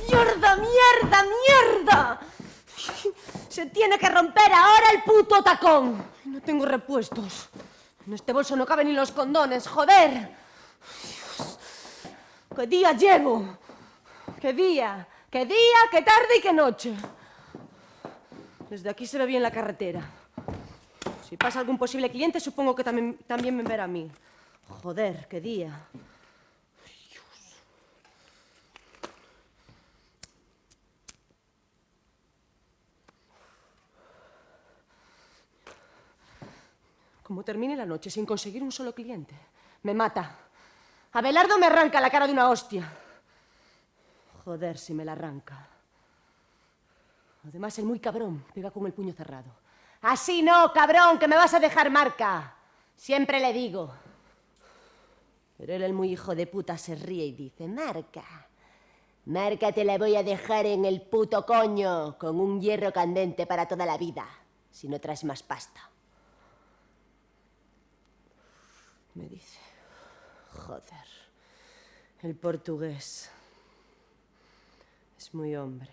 ¡Mierda, mierda, mierda! Se tiene que romper ahora el puto tacón. No tengo repuestos. En este bolso no caben ni los condones, joder. Dios. ¿Qué día llevo? ¿Qué día? ¿Qué día? ¿Qué tarde y qué noche? Desde aquí se ve bien la carretera. Si pasa algún posible cliente, supongo que también me verá a mí. Joder, qué día. Como termine la noche sin conseguir un solo cliente, me mata. Abelardo me arranca la cara de una hostia. Joder, si me la arranca. Además, el muy cabrón pega con el puño cerrado. Así no, cabrón, que me vas a dejar marca. Siempre le digo. Pero él, el muy hijo de puta, se ríe y dice, marca. Marca te la voy a dejar en el puto coño, con un hierro candente para toda la vida, si no traes más pasta. Me dice, joder, el portugués es muy hombre.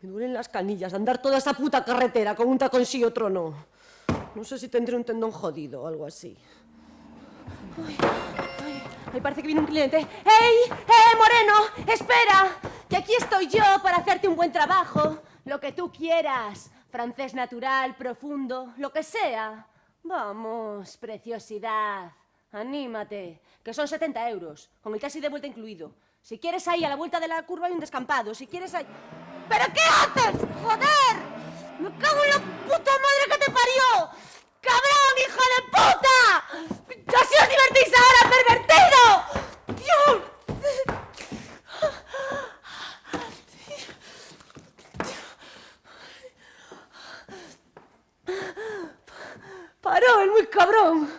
Me duelen las canillas de andar toda esa puta carretera con un tacón sí y otro no. No sé si tendré un tendón jodido o algo así. Ay, parece que viene un cliente. ¡Ey! Moreno! ¡Espera! Que aquí estoy yo para hacerte un buen trabajo. Lo que tú quieras. Francés natural, profundo, lo que sea. Vamos, preciosidad. Anímate, que son 70 euros, con el taxi de vuelta incluido. Si quieres ahí, a la vuelta de la curva hay un descampado. Si quieres ahí... ¿Pero qué haces? ¡Joder! ¡Me cago en la puta madre que te parió! ¡Cabrón, hijo de puta! ¡Así os divertís ahora, pervertido! ¡Dios! Paró el muy cabrón.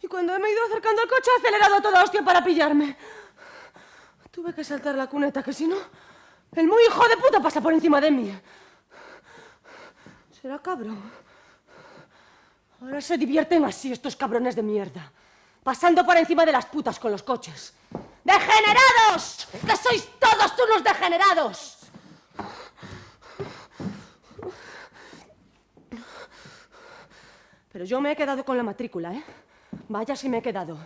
Y cuando me he ido acercando al coche, ha acelerado a toda hostia para pillarme. Tuve que saltar la cuneta, que si no, el muy hijo de puta pasa por encima de mí. Será cabrón. Ahora se divierten así estos cabrones de mierda, pasando por encima de las putas con los coches. ¡Degenerados! ¡Que sois todos unos degenerados! Pero yo me he quedado con la matrícula, ¿eh? Vaya si me he quedado.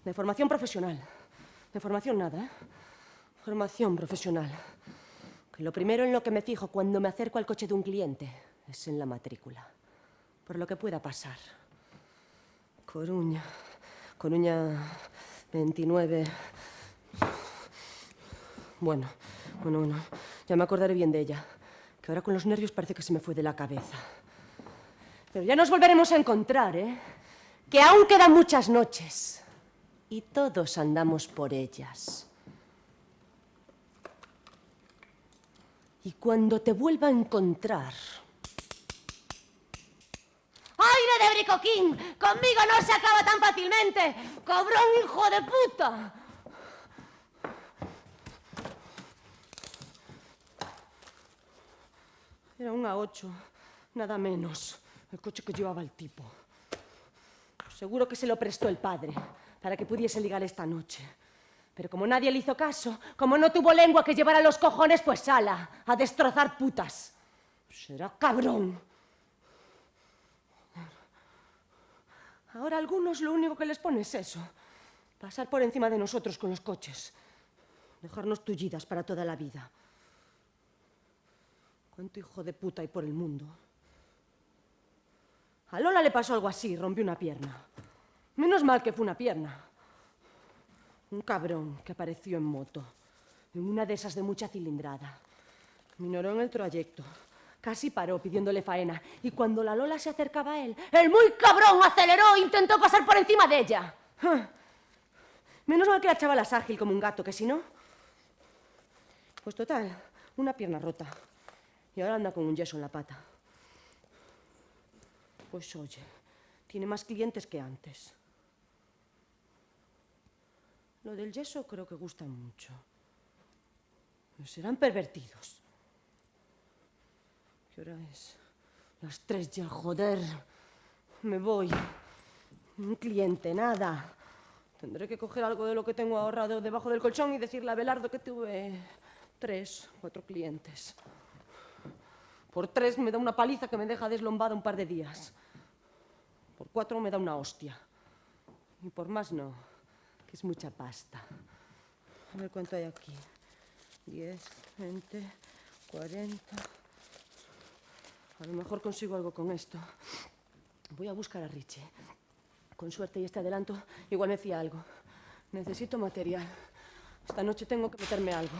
De formación profesional. De formación nada, ¿eh? Formación profesional. Que lo primero en lo que me fijo cuando me acerco al coche de un cliente es en la matrícula. Por lo que pueda pasar. Coruña. Coruña 29. Bueno. Ya me acordaré bien de ella. Que ahora con los nervios parece que se me fue de la cabeza. Pero ya nos volveremos a encontrar, ¿eh? Que aún quedan muchas noches. Y todos andamos por ellas. Y cuando te vuelva a encontrar... ¡Aire de bricoquín! ¡Conmigo no se acaba tan fácilmente! ¡Cabrón, hijo de puta! Era un A8, nada menos, el coche que llevaba el tipo. Seguro que se lo prestó el padre para que pudiese ligar esta noche. Pero como nadie le hizo caso, como no tuvo lengua que llevar a los cojones, pues ala, a destrozar putas. Será cabrón. Ahora a algunos lo único que les pone es eso. Pasar por encima de nosotros con los coches. Dejarnos tullidas para toda la vida. ¿Cuánto hijo de puta hay por el mundo? A Lola le pasó algo así, rompió una pierna. Menos mal que fue una pierna. Un cabrón que apareció en moto, en una de esas de mucha cilindrada. Minoró en el trayecto. Casi paró pidiéndole faena. Y cuando la Lola se acercaba a él, el muy cabrón aceleró e intentó pasar por encima de ella. Menos mal que la chavala es ágil como un gato, que si no... Pues total, una pierna rota. Y ahora anda con un yeso en la pata. Pues oye, tiene más clientes que antes. Lo del yeso creo que gusta mucho. Pero serán pervertidos. ¿Qué hora es? Las 3 ya, joder. Me voy. Un cliente, nada. Tendré que coger algo de lo que tengo ahorrado debajo del colchón y decirle a Abelardo que tuve 3, 4 clientes. Por 3 me da una paliza que me deja deslombada un par de días. Por 4 me da una hostia. Y por más no, que es mucha pasta. A ver cuánto hay aquí. 10, 20, 40... A lo mejor consigo algo con esto. Voy a buscar a Richie. Con suerte y este adelanto, igual me fía algo. Necesito material. Esta noche tengo que meterme algo.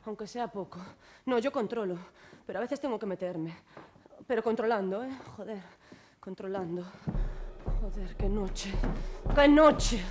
Aunque sea poco. No, yo controlo. Pero a veces tengo que meterme. Pero controlando, ¿eh? Joder, controlando. Joder, qué noche. ¡Qué noche!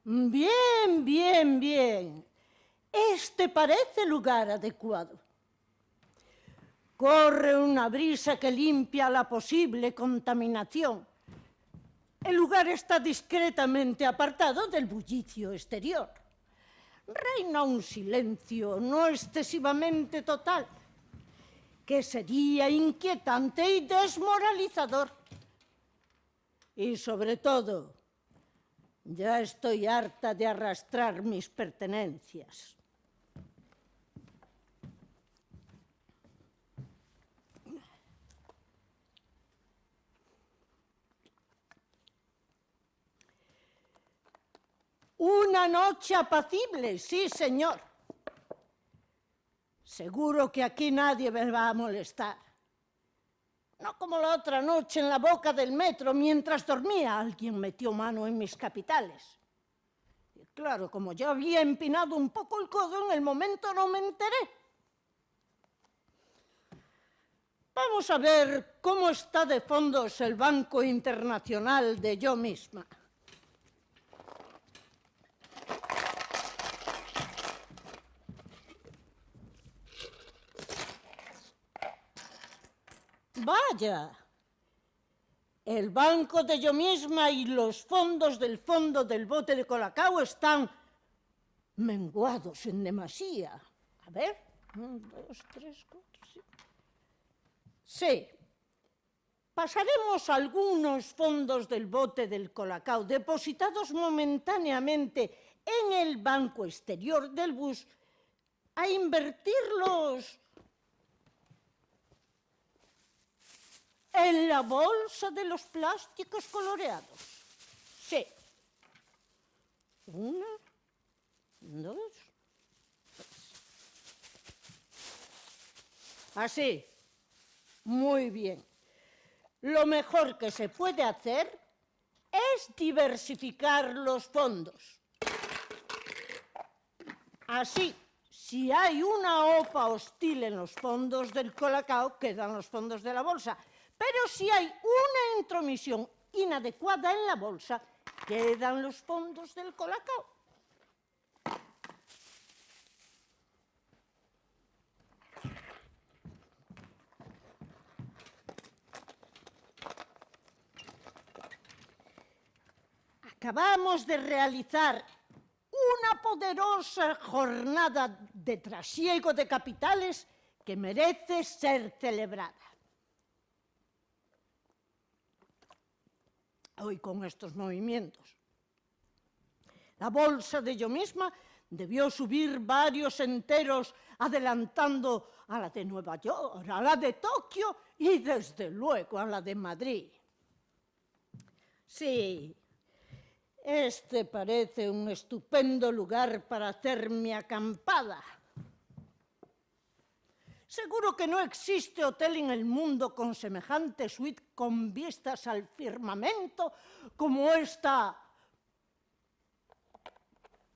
Bien, bien, bien. Este parece lugar adecuado. Corre una brisa que limpia la posible contaminación. El lugar está discretamente apartado del bullicio exterior. Reina un silencio no excesivamente total, que sería inquietante y desmoralizador. Y sobre todo, ya estoy harta de arrastrar mis pertenencias. Una noche apacible, sí, señor. Seguro que aquí nadie me va a molestar. No como la otra noche en la boca del metro, mientras dormía, alguien metió mano en mis capitales. Y claro, como yo había empinado un poco el codo, en el momento no me enteré. Vamos a ver cómo está de fondos el Banco Internacional de yo misma. Vaya, el banco de yo misma y los fondos del fondo del bote de Colacao están menguados en demasía. A ver, 1, 2, 3, 4, 5. Sí, pasaremos algunos fondos del bote del Colacao depositados momentáneamente en el banco exterior del bus a invertirlos en la bolsa de los plásticos coloreados. Sí. 1, 2, 3. Así. Muy bien. Lo mejor que se puede hacer es diversificar los fondos. Así, si hay una OPA hostil en los fondos del Colacao, quedan los fondos de la bolsa. Pero si hay una intromisión inadecuada en la bolsa, quedan los fondos del Colacao. Acabamos de realizar una poderosa jornada de trasiego de capitales que merece ser celebrada. Hoy con estos movimientos. La bolsa de yo misma debió subir varios enteros adelantando a la de Nueva York, a la de Tokio y desde luego a la de Madrid. Sí. Este parece un estupendo lugar para hacer mi acampada. Seguro que no existe hotel en el mundo con semejante suite con vistas al firmamento como esta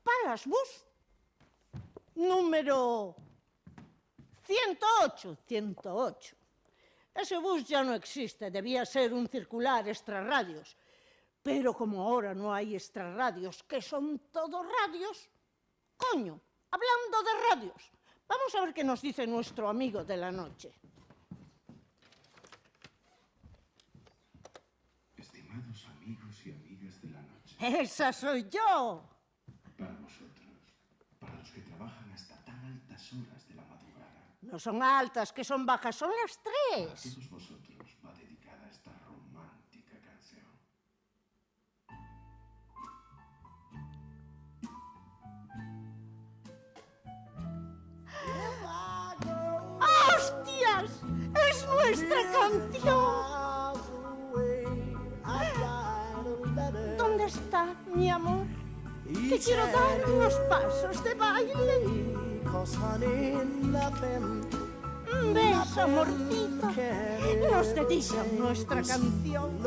Palace Bus número 108. Ese bus ya no existe, debía ser un circular extrarradios. Pero como ahora no hay extrarradios, que son todos radios, coño, hablando de radios, vamos a ver qué nos dice nuestro amigo de la noche. Estimados amigos y amigas de la noche. ¡Esa soy yo! Para vosotros, para los que trabajan hasta tan altas horas de la madrugada. No son altas, que son bajas, son las 3. A todos vosotros va dedicada esta romántica canción. ¡Hostias! ¡Es nuestra canción! ¿Dónde está, mi amor? Que quiero dar unos pasos de baile. ¿Ves, amorcito? Nos dedican nuestra canción.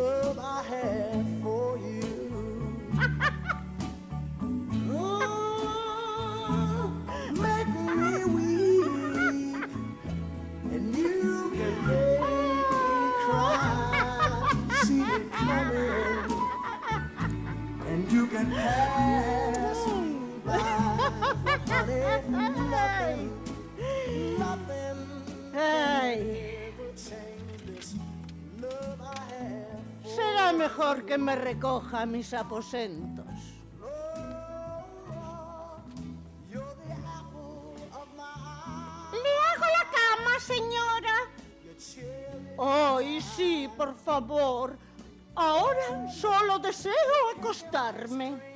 Ay. Será mejor que me recoja a mis aposentos. ¿Le hago la cama, señora? Ay, sí, por favor. Ahora solo deseo acostarme.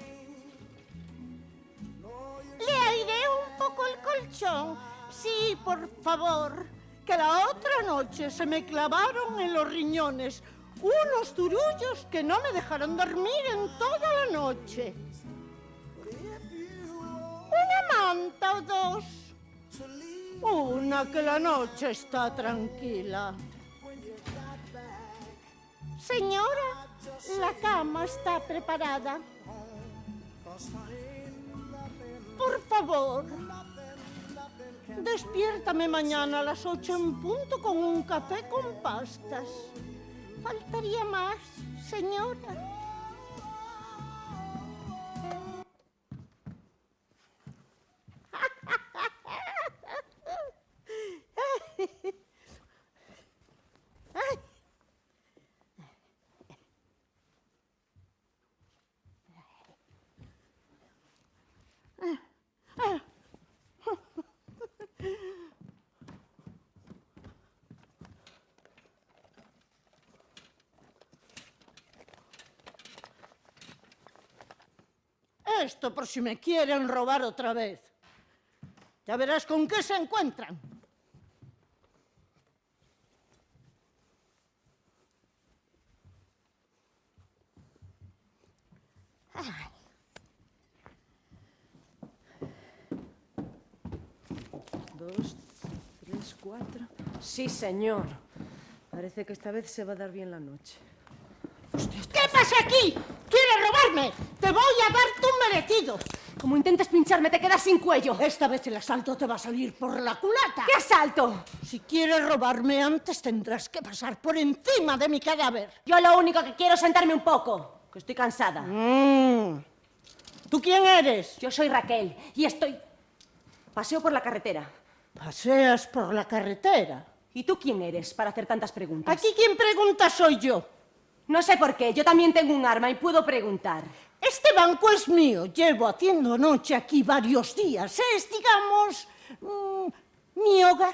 ¿Le airé un poco el colchón? Sí, por favor. Que la otra noche se me clavaron en los riñones unos turullos que no me dejaron dormir en toda la noche. ¿Una manta o dos? Una, que la noche está tranquila. Señora, la cama está preparada. Por favor, despiértame mañana a las 8 en punto con un café con pastas. ¿Faltaría más, señora? Esto por si me quieren robar otra vez. Ya verás con qué se encuentran. Ay. 2, 3, 4... Sí, señor. Parece que esta vez se va a dar bien la noche. Hostia. ¿Qué pasa aquí? ¿Quieres robarme? Te voy a dar tu merecido. Como intentes pincharme, te quedas sin cuello. Esta vez el asalto te va a salir por la culata. ¿Qué asalto? Si quieres robarme antes, tendrás que pasar por encima de mi cadáver. Yo lo único que quiero es sentarme un poco, que estoy cansada. ¿Tú quién eres? Yo soy Raquel y estoy... Paseo por la carretera. Paseas por la carretera. ¿Y tú quién eres para hacer tantas preguntas? Aquí quien pregunta soy yo. No sé por qué, yo también tengo un arma y puedo preguntar. Este banco es mío. Llevo haciendo noche aquí varios días. Es, digamos, mi hogar.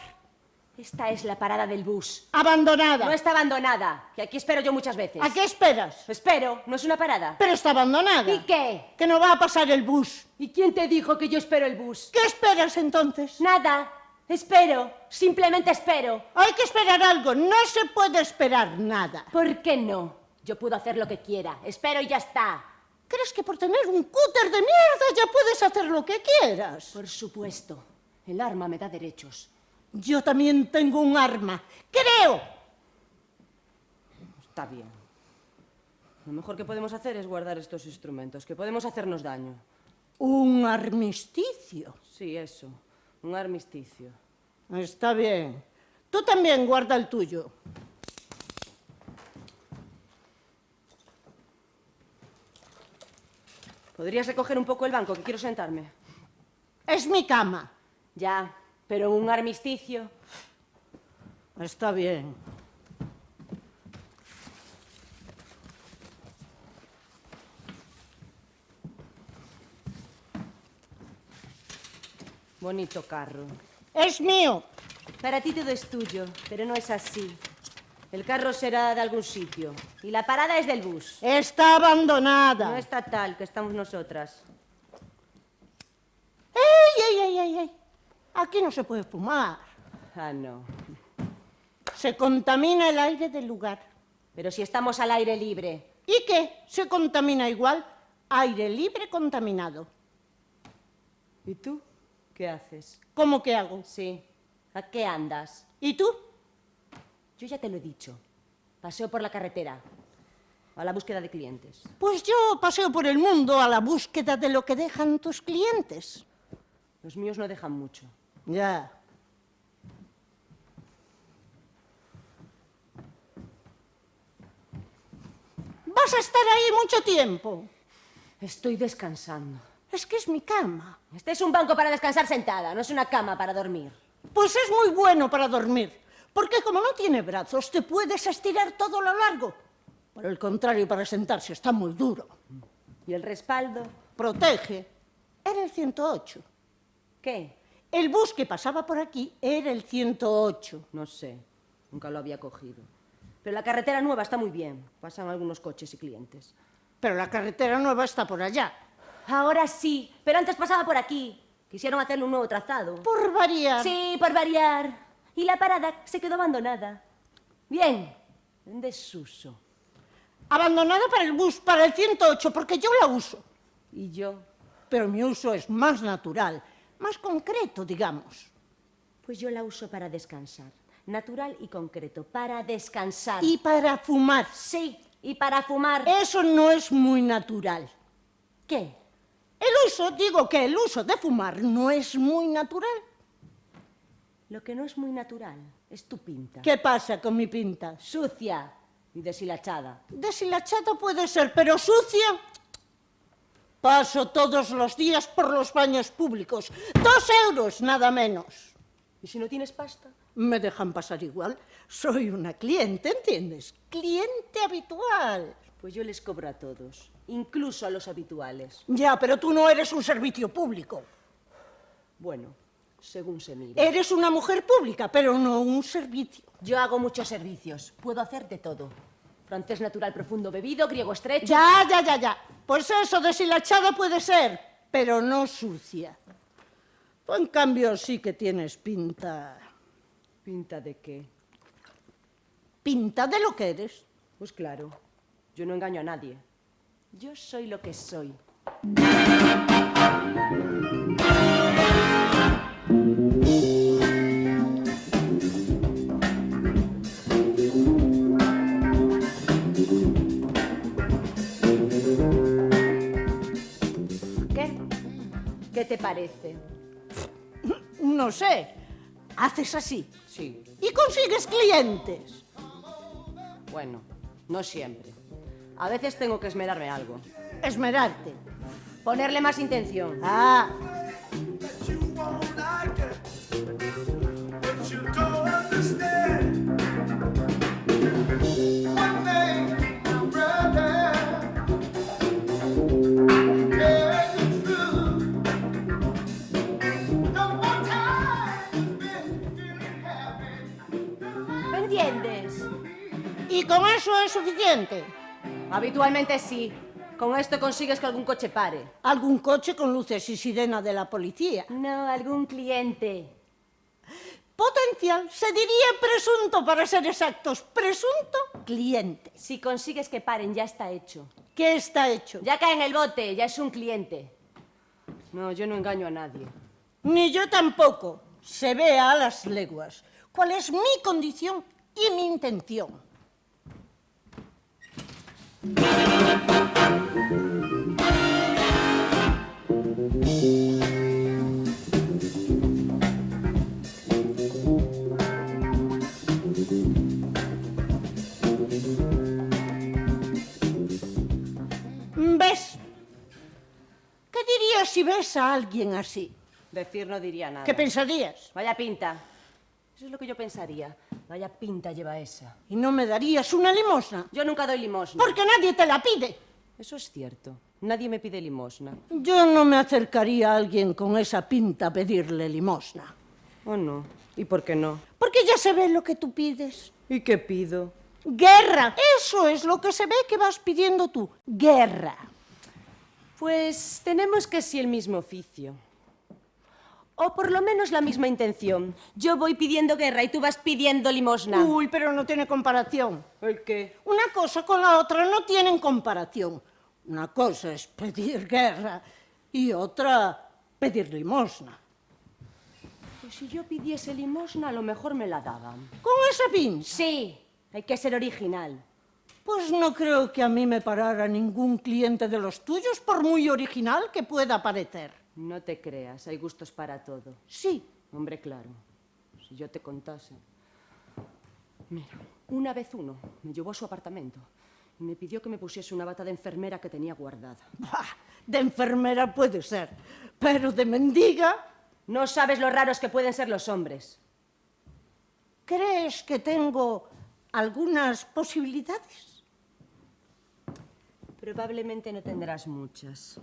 Esta es la parada del bus. Abandonada. No está abandonada, que aquí espero yo muchas veces. ¿A qué esperas? Espero, no es una parada. Pero está abandonada. ¿Y qué? Que no va a pasar el bus. ¿Y quién te dijo que yo espero el bus? ¿Qué esperas entonces? Nada, espero, simplemente espero. Hay que esperar algo. No se puede esperar nada. ¿Por qué no? Yo puedo hacer lo que quiera, espero y ya está. ¿Crees que por tener un cúter de mierda ya puedes hacer lo que quieras? Por supuesto, el arma me da derechos. Yo también tengo un arma. ¡Creo! Está bien. Lo mejor que podemos hacer es guardar estos instrumentos, que podemos hacernos daño. Un armisticio. Sí, eso, un armisticio. Está bien. Tú también guarda el tuyo. ¿Podrías recoger un poco el banco, que quiero sentarme? Es mi cama. Ya, pero un armisticio... Está bien. Bonito carro. Es mío. Para ti todo es tuyo, pero no es así. El carro será de algún sitio. Y la parada es del bus. Está abandonada. No está tal, que estamos nosotras. ¡Ey! Aquí no se puede fumar. Ah, no. Se contamina el aire del lugar. Pero si estamos al aire libre. ¿Y qué? Se contamina igual. Aire libre contaminado. ¿Y tú? ¿Qué haces? ¿Cómo que hago? Sí. ¿A qué andas? ¿Y tú? Yo ya te lo he dicho. Paseo por la carretera. A la búsqueda de clientes. Pues yo paseo por el mundo a la búsqueda de lo que dejan tus clientes. Los míos no dejan mucho. Ya. ¿Vas a estar ahí mucho tiempo? Estoy descansando. Es que es mi cama. Este es un banco para descansar sentada, no es una cama para dormir. Pues es muy bueno para dormir, porque como no tiene brazos, te puedes estirar todo lo largo. Por el contrario, para sentarse está muy duro. ¿Y el respaldo? Protege. Era el 108. ¿Qué? El bus que pasaba por aquí era el 108. No sé, nunca lo había cogido. Pero la carretera nueva está muy bien. Pasan algunos coches y clientes. Pero la carretera nueva está por allá. Ahora sí, pero antes pasaba por aquí. Quisieron hacerle un nuevo trazado. Por variar. Sí, por variar. Y la parada se quedó abandonada. Bien, en desuso. Abandonada para el bus, para el 108, porque yo la uso. ¿Y yo? Pero mi uso es más natural, más concreto, digamos. Pues yo la uso para descansar. Natural y concreto, para descansar. Y para fumar. Sí, y para fumar. Eso no es muy natural. ¿Qué? Digo que el uso de fumar no es muy natural. Lo que no es muy natural es tu pinta. ¿Qué pasa con mi pinta? Sucia y deshilachada. Deshilachada puede ser, pero sucia. Paso todos los días por los baños públicos. 2 euros, nada menos. ¿Y si no tienes pasta? Me dejan pasar igual. Soy una cliente, ¿entiendes? Cliente habitual. Pues yo les cobro a todos, incluso a los habituales. Ya, pero tú no eres un servicio público. Bueno, según se mire. Eres una mujer pública, pero no un servicio. Yo hago muchos servicios, puedo hacer de todo. Francés natural profundo bebido, griego estrecho... Ya. Pues eso, deshilachada puede ser, pero no sucia. Tú, en cambio, sí que tienes pinta... ¿Pinta de qué? Pinta de lo que eres. Pues claro, yo no engaño a nadie. Yo soy lo que soy. parece? No sé. Haces así. Sí. Y consigues clientes. Bueno, no siempre. A veces tengo que esmerarme algo. Esmerarte. Ponerle más intención. Ah, ¿Me entiendes? ¿y con eso es suficiente? Habitualmente sí. Con esto consigues que algún coche pare. ¿Algún coche con luces y sirena de la policía? No, algún cliente. Potencial, se diría presunto para ser exactos. Presunto cliente. Si consigues que paren, ya está hecho. ¿Qué está hecho? Ya cae en el bote, ya es un cliente. No, yo no engaño a nadie. Ni yo tampoco. Se ve a las leguas cuál es mi condición y mi intención. ¿Ves? ¿Qué dirías si ves a alguien así? Decir no diría nada. ¿Qué pensarías? Vaya pinta. Eso es lo que yo pensaría. Vaya pinta lleva esa. ¿Y no me darías una limosna? Yo nunca doy limosna. Porque nadie te la pide. Eso es cierto. Nadie me pide limosna. Yo no me acercaría a alguien con esa pinta a pedirle limosna. ¿O no? ¿Y por qué no? Porque ya se ve lo que tú pides. ¿Y qué pido? Guerra. Eso es lo que se ve que vas pidiendo tú. Guerra. Pues tenemos casi el mismo oficio. O por lo menos la misma intención. Yo voy pidiendo guerra y tú vas pidiendo limosna. Uy, pero no tiene comparación. ¿El qué? Una cosa con la otra no tienen comparación. Una cosa es pedir guerra y otra pedir limosna. Pues si yo pidiese limosna, a lo mejor me la daban. ¿Con esa pinta? Sí, hay que ser original. Pues no creo que a mí me parara ningún cliente de los tuyos, por muy original que pueda parecer. No te creas, hay gustos para todo. Sí. Hombre, claro, si yo te contase. Mira, una vez uno me llevó a su apartamento y me pidió que me pusiese una bata de enfermera que tenía guardada. Bah, de enfermera puede ser, pero de mendiga... No sabes lo raros que pueden ser los hombres. ¿Crees que tengo algunas posibilidades? Probablemente no tendrás muchas.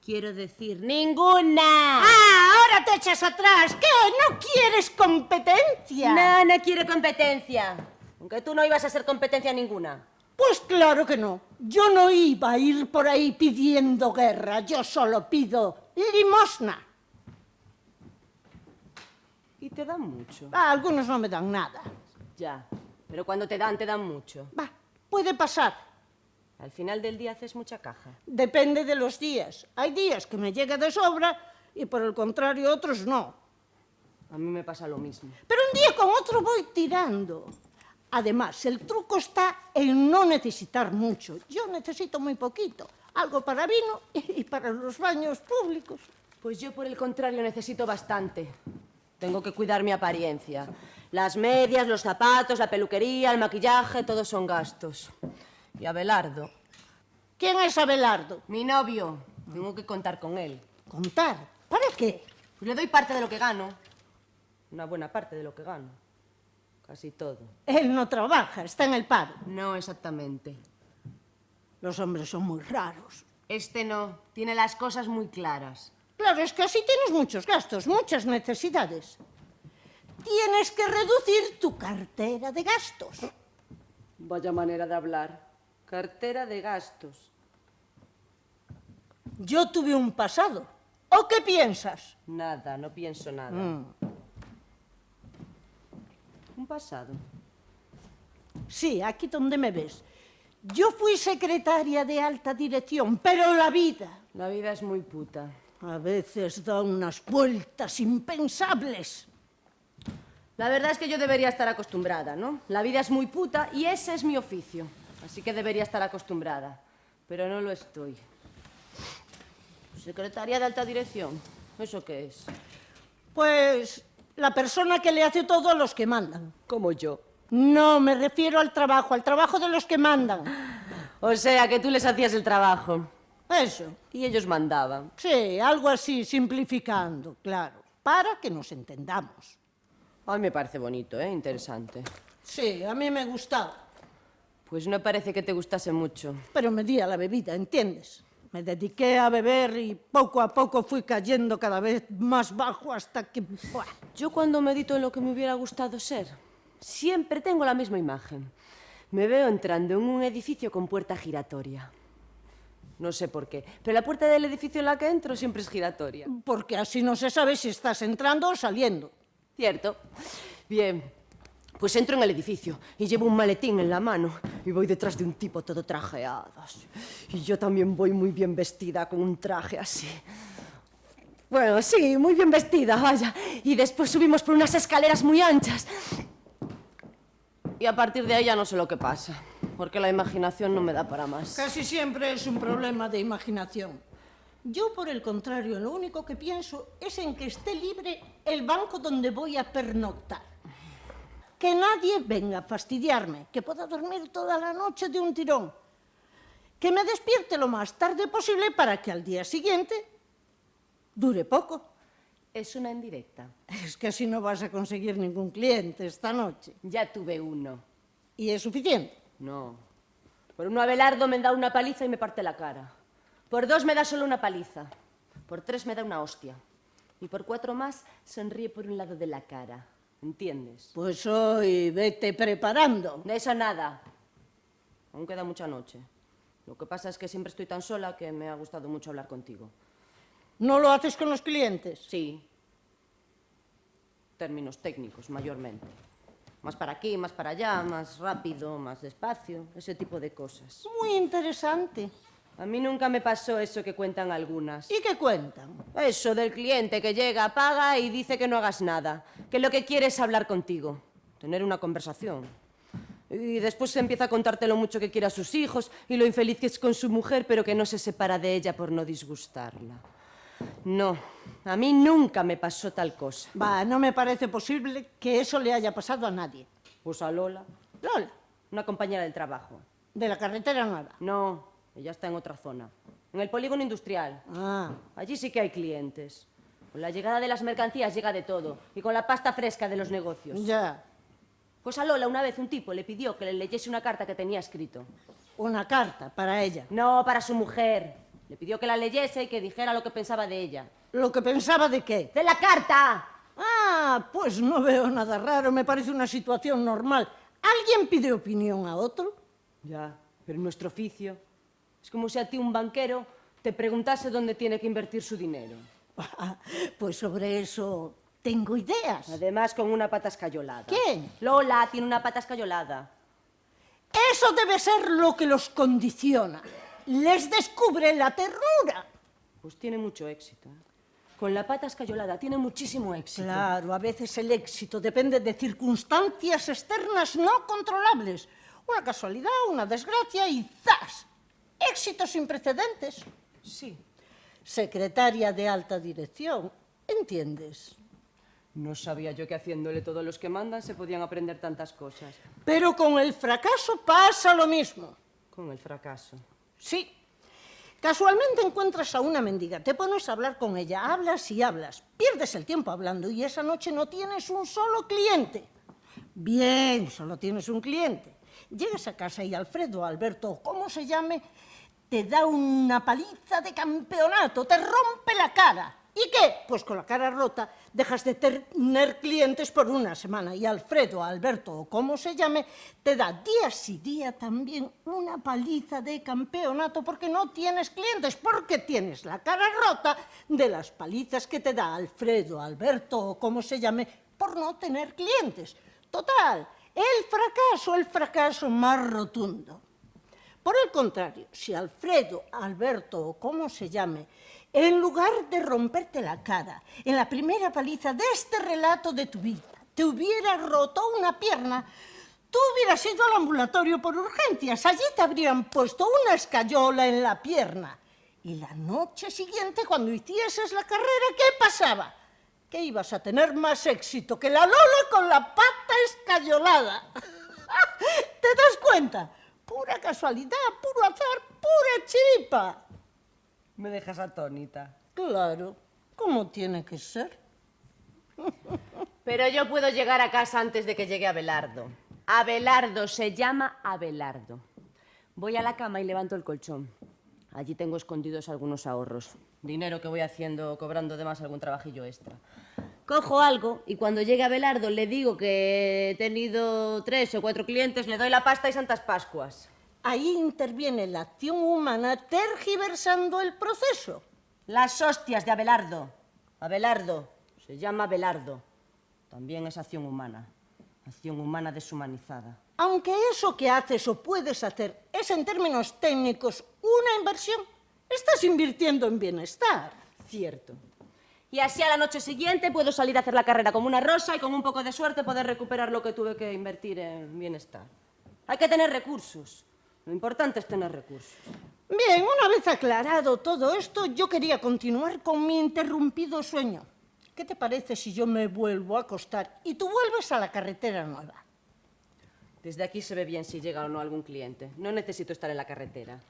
Quiero decir, ¡ninguna! ¡Ah, ahora te echas atrás! ¿Qué? ¿No quieres competencia? No, no quiero competencia. Aunque tú no ibas a ser competencia ninguna. Pues claro que no. Yo no iba a ir por ahí pidiendo guerra. Yo solo pido limosna. Y te dan mucho. Ah, algunos no me dan nada. Ya, pero cuando te dan mucho. Va, puede pasar. Al final del día haces mucha caja. Depende de los días. Hay días que me llega de sobra y por el contrario otros no. A mí me pasa lo mismo. Pero un día con otro voy tirando. Además, el truco está en no necesitar mucho. Yo necesito muy poquito. Algo para vino y para los baños públicos. Pues yo, por el contrario, necesito bastante. Tengo que cuidar mi apariencia. Las medias, los zapatos, la peluquería, el maquillaje, todos son gastos. Y Abelardo. ¿Quién es Abelardo? Mi novio. Tengo que contar con él. ¿Contar? ¿Para qué? Pues le doy parte de lo que gano. Una buena parte de lo que gano. Casi todo. Él no trabaja, está en el paro. No exactamente. Los hombres son muy raros. Este no. Tiene las cosas muy claras. Claro, es que así tienes muchos gastos, muchas necesidades. Tienes que reducir tu cartera de gastos. Vaya manera de hablar. Cartera de gastos. Yo tuve un pasado. ¿O qué piensas? Nada, no pienso nada. Un pasado. Sí, aquí donde me ves. Yo fui secretaria de alta dirección, pero la vida La vida es muy puta. a veces da unas vueltas impensables. La verdad es que yo debería estar acostumbrada, ¿no? La vida es muy puta y ese es mi oficio. Así que debería estar acostumbrada. Pero no lo estoy. Secretaria de alta dirección. ¿Eso qué es? Pues la persona que le hace todo a los que mandan. Como yo. No, me refiero al trabajo de los que mandan. O sea, que tú les hacías el trabajo. Eso. Y ellos mandaban. Sí, algo así, simplificando, claro, para que nos entendamos. A mí me parece bonito, interesante. Sí, a mí me gustaba, Pues no parece que te gustase mucho. pero me di a la bebida, ¿entiendes? Me dediqué a beber y poco a poco fui cayendo cada vez más bajo hasta que... ¡buah! Yo cuando medito en lo que me hubiera gustado ser, siempre tengo la misma imagen. Me veo entrando en un edificio con puerta giratoria. No sé por qué, pero la puerta del edificio en la que entro siempre es giratoria. Porque así no se sabe si estás entrando o saliendo. Cierto. Bien, pues entro en el edificio y llevo un maletín en la mano y voy detrás de un tipo todo trajeado. Y yo también voy muy bien vestida con un traje así. Bueno, sí, muy bien vestida, vaya. Y después subimos por unas escaleras muy anchas. Y a partir de ahí ya no sé lo que pasa, porque la imaginación no me da para más. Casi siempre es un problema de imaginación. Yo, por el contrario, lo único que pienso es en que esté libre el banco donde voy a pernoctar. Que nadie venga a fastidiarme, que pueda dormir toda la noche de un tirón. Que me despierte lo más tarde posible para que al día siguiente dure poco. Es una indirecta. Es que así no vas a conseguir ningún cliente esta noche. Ya tuve uno. ¿Y es suficiente? No. Por uno Abelardo me da una paliza y me parte la cara. Por 2 me da solo una paliza. Por 3 me da una hostia. Y por 4 más sonríe por un lado de la cara. ¿Entiendes? Pues hoy vete preparando. De eso nada. Aún queda mucha noche. Lo que pasa es que siempre estoy tan sola que me ha gustado mucho hablar contigo. ¿No lo haces con los clientes? Sí. Términos técnicos, mayormente. Más para aquí, más para allá, más rápido, más despacio, ese tipo de cosas. Muy interesante. A mí nunca me pasó eso que cuentan algunas. ¿Y qué cuentan? Eso del cliente que llega, paga y dice que no hagas nada. Que lo que quiere es hablar contigo, tener una conversación. Y después empieza a contarte lo mucho que quiere a sus hijos y lo infeliz que es con su mujer, pero que no se separa de ella por no disgustarla. No, a mí nunca me pasó tal cosa. Va, no me parece posible que eso le haya pasado a nadie. Pues a Lola, Lola, una compañera del trabajo. de la carretera nueva. No, ella está en otra zona, en el polígono industrial. Ah, Allí sí que hay clientes. Con la llegada de las mercancías llega de todo, y con la pasta fresca de los negocios. ya. Pues a Lola una vez un tipo le pidió que le leyese una carta que tenía escrito. Una carta para ella. No, para su mujer. Le pidió que la leyese y que dijera lo que pensaba de ella. ¿Lo que pensaba de qué? ¡De la carta! Ah, pues no veo nada raro, me parece una situación normal. ¿Alguien pide opinión a otro? Ya, pero en nuestro oficio es como si a ti un banquero te preguntase dónde tiene que invertir su dinero. Pues sobre eso tengo ideas. Además, con una pata escayolada. ¿Quién? Lola tiene una pata escayolada. Eso debe ser lo que los condiciona. Les descubre la ternura. Pues tiene mucho éxito. Con la pata escayolada tiene muchísimo éxito. Claro, a veces el éxito depende de circunstancias externas no controlables. Una casualidad, una desgracia y ¡zas! Éxito sin precedentes. Sí. Secretaria de alta dirección, ¿entiendes? No sabía yo que haciéndole todos los que mandan se podían aprender tantas cosas. Pero con el fracaso pasa lo mismo. Con el fracaso. Sí. Casualmente encuentras a una mendiga, te pones a hablar con ella, hablas y hablas, pierdes el tiempo hablando y esa noche no tienes un solo cliente. Bien, solo tienes un cliente. Llegas a casa y Alfredo, Alberto, ¿cómo se llame? Te da una paliza de campeonato, te rompe la cara. ¿Y qué? Pues con la cara rota dejas de tener clientes por una semana y Alfredo, Alberto o como se llame, te da día sí día también una paliza de campeonato porque no tienes clientes, porque tienes la cara rota de las palizas que te da Alfredo, Alberto o como se llame por no tener clientes. Total, el fracaso más rotundo. Por el contrario, si Alfredo, Alberto o como se llame, en lugar de romperte la cara en la primera paliza de este relato de tu vida, te hubiera roto una pierna, tú hubieras ido al ambulatorio por urgencias. Allí te habrían puesto una escayola en la pierna Y la noche siguiente, cuando hicieses la carrera, ¿qué pasaba? Que ibas a tener más éxito que la Lola con la pata escayolada. ¿Te das cuenta? Pura casualidad, puro azar, pura chiripa. Me dejas atónita. Claro, ¿cómo tiene que ser? Pero yo puedo llegar a casa antes de que llegue Abelardo. Abelardo, se llama Abelardo. Voy a la cama y levanto el colchón. Allí tengo escondidos algunos ahorros. Dinero que voy haciendo, cobrando de más algún trabajillo extra. Cojo algo y cuando llegue Abelardo le digo que he tenido 3 o 4 clientes, le doy la pasta y Santas Pascuas. Ahí interviene la acción humana tergiversando el proceso. Las hostias de Abelardo. Abelardo, se llama Abelardo. También es acción humana deshumanizada. Aunque eso que haces o puedes hacer es en términos técnicos una inversión, estás invirtiendo en bienestar. Cierto. Y así a la noche siguiente puedo salir a hacer la carrera como una rosa y con un poco de suerte poder recuperar lo que tuve que invertir en bienestar. Hay que tener recursos. Lo importante es tener recursos. Bien, una vez aclarado todo esto, yo quería continuar con mi interrumpido sueño. ¿Qué te parece si yo me vuelvo a acostar y tú vuelves a la carretera nueva? Desde aquí se ve bien si llega o no algún cliente. No necesito estar en la carretera.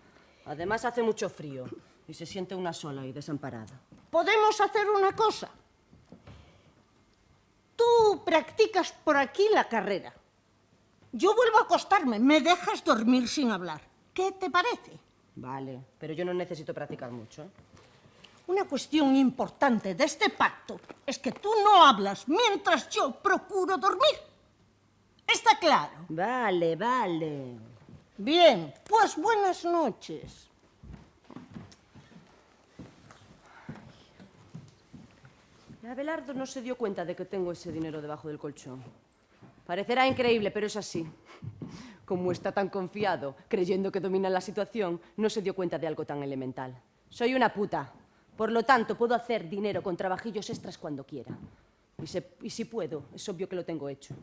Además hace mucho frío y se siente una sola y desamparada. Podemos hacer una cosa. Tú practicas por aquí la carrera. Yo vuelvo a acostarme, me dejas dormir sin hablar. ¿Qué te parece? Vale, pero yo no necesito practicar mucho. Una cuestión importante de este pacto es que tú no hablas mientras yo procuro dormir. ¿Está claro? Vale, vale. Bien, pues buenas noches. Abelardo no se dio cuenta de que tengo ese dinero debajo del colchón. Parecerá increíble, pero es así. Como está tan confiado, creyendo que domina la situación, no se dio cuenta de algo tan elemental. Soy una puta. Por lo tanto, puedo hacer dinero con trabajillos extras cuando quiera. Y si puedo, es obvio que lo tengo hecho.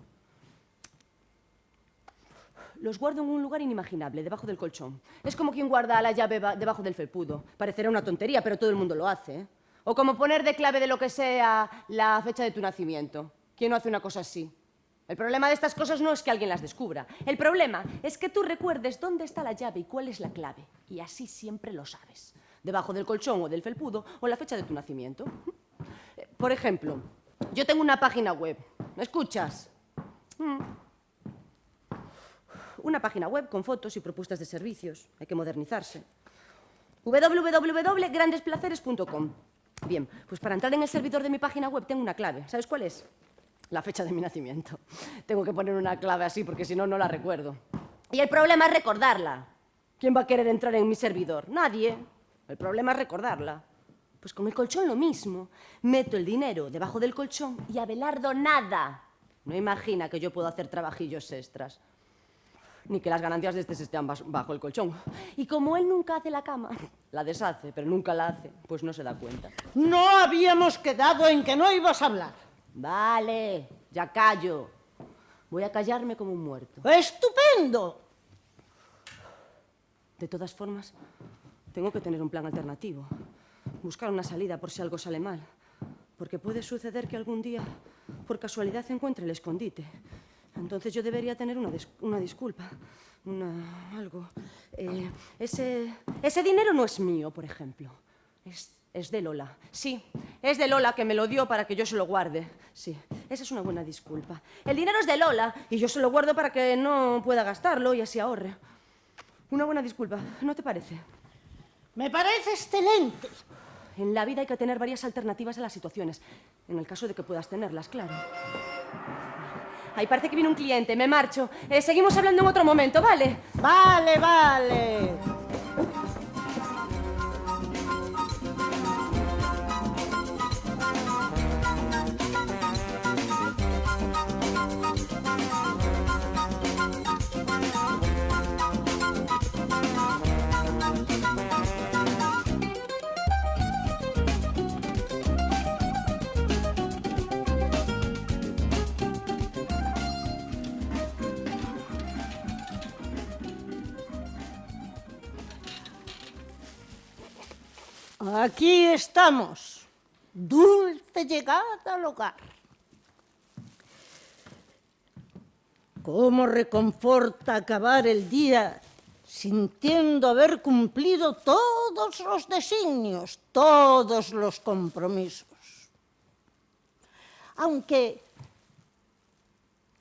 Los guardo en un lugar inimaginable, debajo del colchón. Es como quien guarda la llave debajo del felpudo. Parecerá una tontería, pero todo el mundo lo hace, ¿eh? O como poner de clave de lo que sea la fecha de tu nacimiento. ¿Quién no hace una cosa así? El problema de estas cosas no es que alguien las descubra. El problema es que tú recuerdes dónde está la llave y cuál es la clave. Y así siempre lo sabes. Debajo del colchón o del felpudo o la fecha de tu nacimiento. Por ejemplo, yo tengo una página web. ¿Me escuchas? Una página web con fotos y propuestas de servicios. Hay que modernizarse. www.grandesplaceres.com. Bien, pues para entrar en el servidor de mi página web tengo una clave. ¿Sabes cuál es? La fecha de mi nacimiento. Tengo que poner una clave así porque si no, no la recuerdo. Y el problema es recordarla. ¿Quién va a querer entrar en mi servidor? Nadie. El problema es recordarla. Pues con el colchón lo mismo. Meto el dinero debajo del colchón y Abelardo nada. No imagina que yo puedo hacer trabajillos extras. Ni que las ganancias de este estén bajo el colchón. Y como él nunca hace la cama, la deshace, pero nunca la hace, pues no se da cuenta. No habíamos quedado en que no ibas a hablar. Vale, ya callo. Voy a callarme como un muerto. ¡Estupendo! De todas formas, tengo que tener un plan alternativo. Buscar una salida por si algo sale mal. Porque puede suceder que algún día, por casualidad, encuentre el escondite. Entonces yo debería tener una disculpa. Algo. Ese dinero no es mío, por ejemplo. Es de Lola. Sí, es de Lola, que me lo dio para que yo se lo guarde. Sí, esa es una buena disculpa. El dinero es de Lola y yo se lo guardo para que no pueda gastarlo y así ahorre. Una buena disculpa, ¿no te parece? Me parece excelente. En la vida hay que tener varias alternativas a las situaciones. En el caso de que puedas tenerlas, claro. Ay, parece que viene un cliente. Me marcho. Seguimos hablando en otro momento, ¿vale? Vale, vale. Aquí estamos, dulce llegada al hogar. Cómo reconforta acabar el día sintiendo haber cumplido todos los designios, todos los compromisos. Aunque,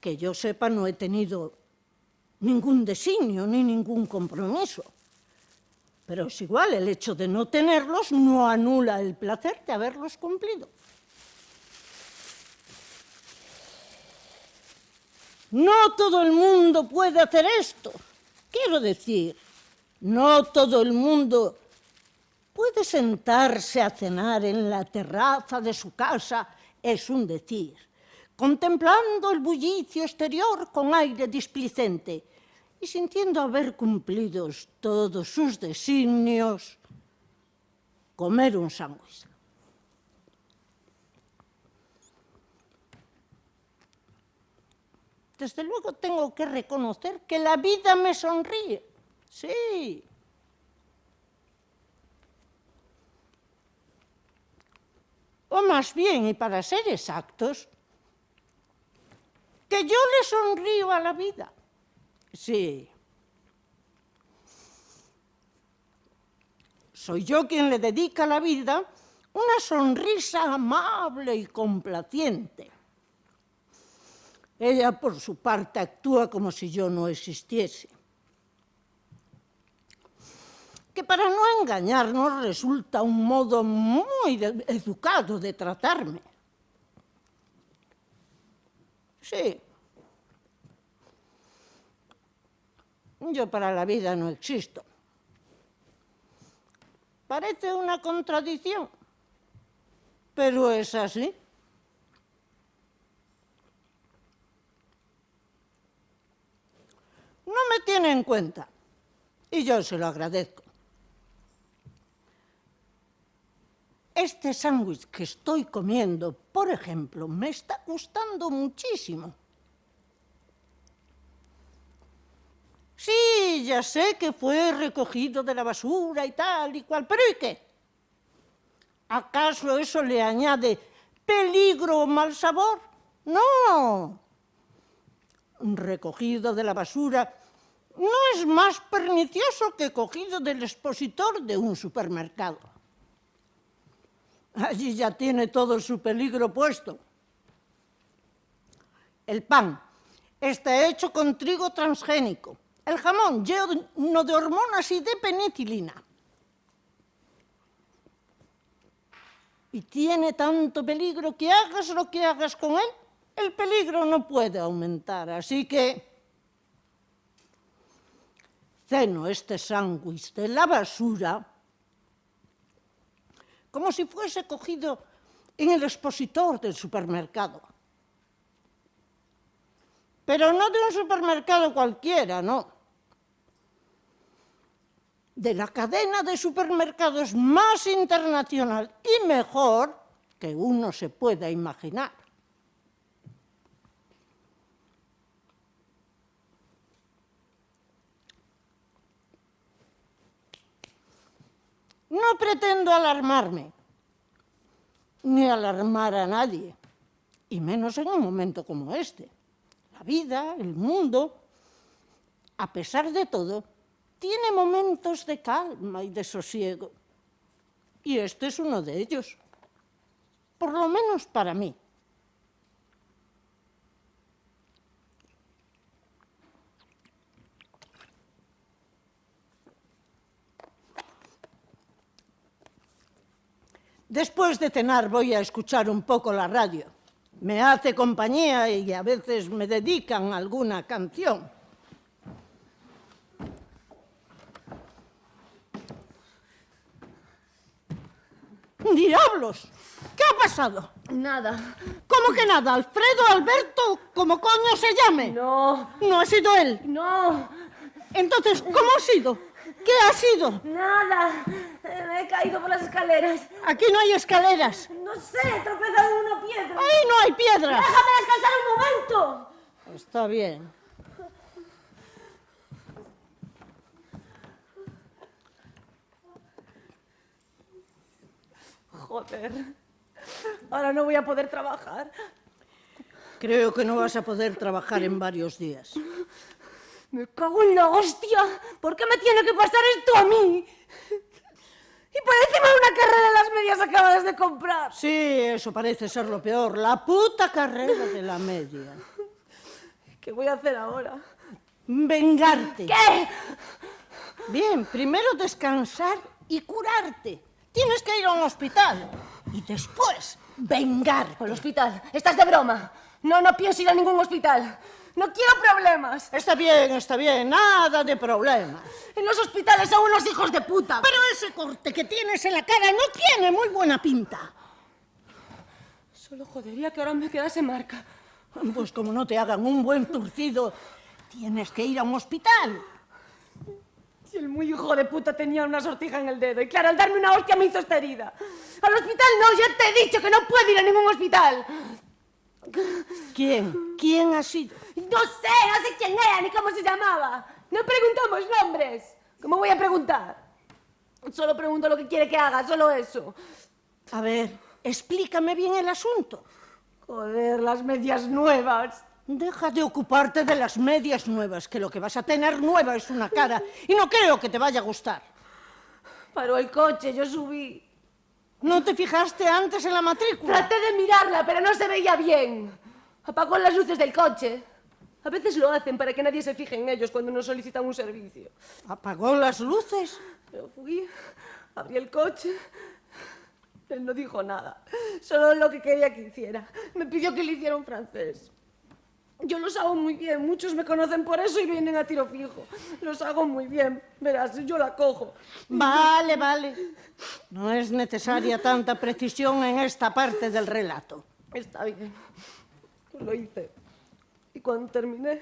que yo sepa, no he tenido ningún designio ni ningún compromiso. Pero es igual, el hecho de no tenerlos no anula el placer de haberlos cumplido. No todo el mundo puede hacer esto. Quiero decir, no todo el mundo puede sentarse a cenar en la terraza de su casa, es un decir, contemplando el bullicio exterior con aire displicente y sintiendo haber cumplido todos sus designios, comer un sándwich. Desde luego tengo que reconocer que la vida me sonríe. Sí. O más bien, y para ser exactos, que yo le sonrío a la vida. Sí. Soy yo quien le dedica a la vida una sonrisa amable y complaciente. Ella, por su parte, actúa como si yo no existiese. Que para no engañarnos resulta un modo muy educado de tratarme. Sí. Yo para la vida no existo. Parece una contradicción, pero es así. No me tiene en cuenta, y yo se lo agradezco. Este sándwich que estoy comiendo, por ejemplo, me está gustando muchísimo. Sí, ya sé que fue recogido de la basura y tal y cual, pero ¿y qué? ¿Acaso eso le añade peligro o mal sabor? No. Recogido de la basura no es más pernicioso que cogido del expositor de un supermercado. Allí ya tiene todo su peligro puesto. El pan está hecho con trigo transgénico. El jamón lleno de hormonas y de penicilina. Y tiene tanto peligro que hagas lo que hagas con él, el peligro no puede aumentar. Así que ceno este sándwich de la basura como si fuese cogido en el expositor del supermercado. Pero no de un supermercado cualquiera, no. De la cadena de supermercados más internacional y mejor que uno se pueda imaginar. No pretendo alarmarme, ni alarmar a nadie, y menos en un momento como este. La vida, el mundo, a pesar de todo, tiene momentos de calma y de sosiego. Y este es uno de ellos, por lo menos para mí. Después de cenar voy a escuchar un poco la radio. Me hace compañía y a veces me dedican alguna canción. ¡Diablos! ¿Qué ha pasado? Nada. ¿Cómo que nada? ¿Alfredo, Alberto, como coño se llame? No. ¿No ha sido él? No. Entonces, ¿cómo ha sido? ¿Qué ha sido? Nada. Me he caído por las escaleras. Aquí no hay escaleras. No sé, he tropezado en una piedra. ¡Ahí no hay piedras! ¡Déjame descansar un momento! Está bien. Joder. Ahora no voy a poder trabajar. Creo que no vas a poder trabajar en varios días. Me cago en la hostia. ¿Por qué me tiene que pasar esto a mí? Y por encima de una carrera de las medias acabadas de comprar. Sí, eso parece ser lo peor. La puta carrera de la media. ¿Qué voy a hacer ahora? Vengarte. ¿Qué? Bien, primero descansar y curarte. Tienes que ir a un hospital. Y después, vengarte. ¿Al hospital? ¿Estás de broma? No pienso ir a ningún hospital. No quiero problemas. Está bien. Nada de problemas. En los hospitales son unos hijos de puta. Pero ese corte que tienes en la cara no tiene muy buena pinta. Solo jodería que ahora me quedase marca. Pues como no te hagan un buen turcido, tienes que ir a un hospital. Si el muy hijo de puta tenía una sortija en el dedo. Y claro, al darme una hostia me hizo esta herida. Al hospital no, ya te he dicho que no puedo ir a ningún hospital. ¿Quién? ¿Quién ha sido? No sé quién era ni cómo se llamaba. No preguntamos nombres. ¿Cómo voy a preguntar? Solo pregunto lo que quiere que haga, solo eso. A ver, explícame bien el asunto. Joder, las medias nuevas. Deja de ocuparte de las medias nuevas, que lo que vas a tener nueva es una cara, y no creo que te vaya a gustar. Paró el coche, yo subí. ¿No te fijaste antes en la matrícula? Traté de mirarla, pero no se veía bien. Apagó las luces del coche. A veces lo hacen para que nadie se fije en ellos cuando nos solicitan un servicio. ¿Apagó las luces? Yo fui, abrí el coche. Él no dijo nada, solo lo que quería que hiciera. Me pidió que le hiciera un francés. Yo los hago muy bien, muchos me conocen por eso y vienen a tiro fijo. Los hago muy bien, verás, yo la cojo. Vale. No es necesaria tanta precisión en esta parte del relato. Está bien, lo hice. Y cuando terminé,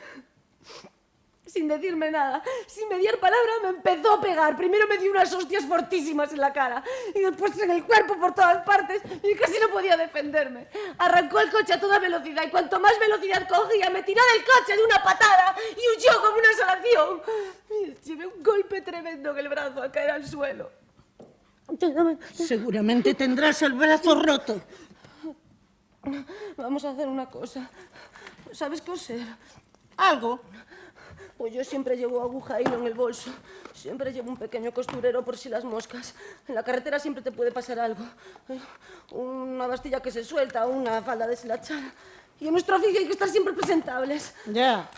sin decirme nada, sin mediar palabra, me empezó a pegar. Primero me dio unas hostias fortísimas en la cara y después en el cuerpo por todas partes y casi no podía defenderme. Arrancó el coche a toda velocidad y cuanto más velocidad cogía, me tiró del coche de una patada y huyó como una salación. Y llevé un golpe tremendo en el brazo al caer al suelo. Seguramente tendrás el brazo roto. Vamos a hacer una cosa. ¿Sabes coser? ¿Algo? Pues yo siempre llevo aguja e hilo en el bolso. Siempre llevo un pequeño costurero por si las moscas. En la carretera siempre te puede pasar algo. Una bastilla que se suelta, una falda deshilachada. Y en nuestro oficio hay que estar siempre presentables. Ya.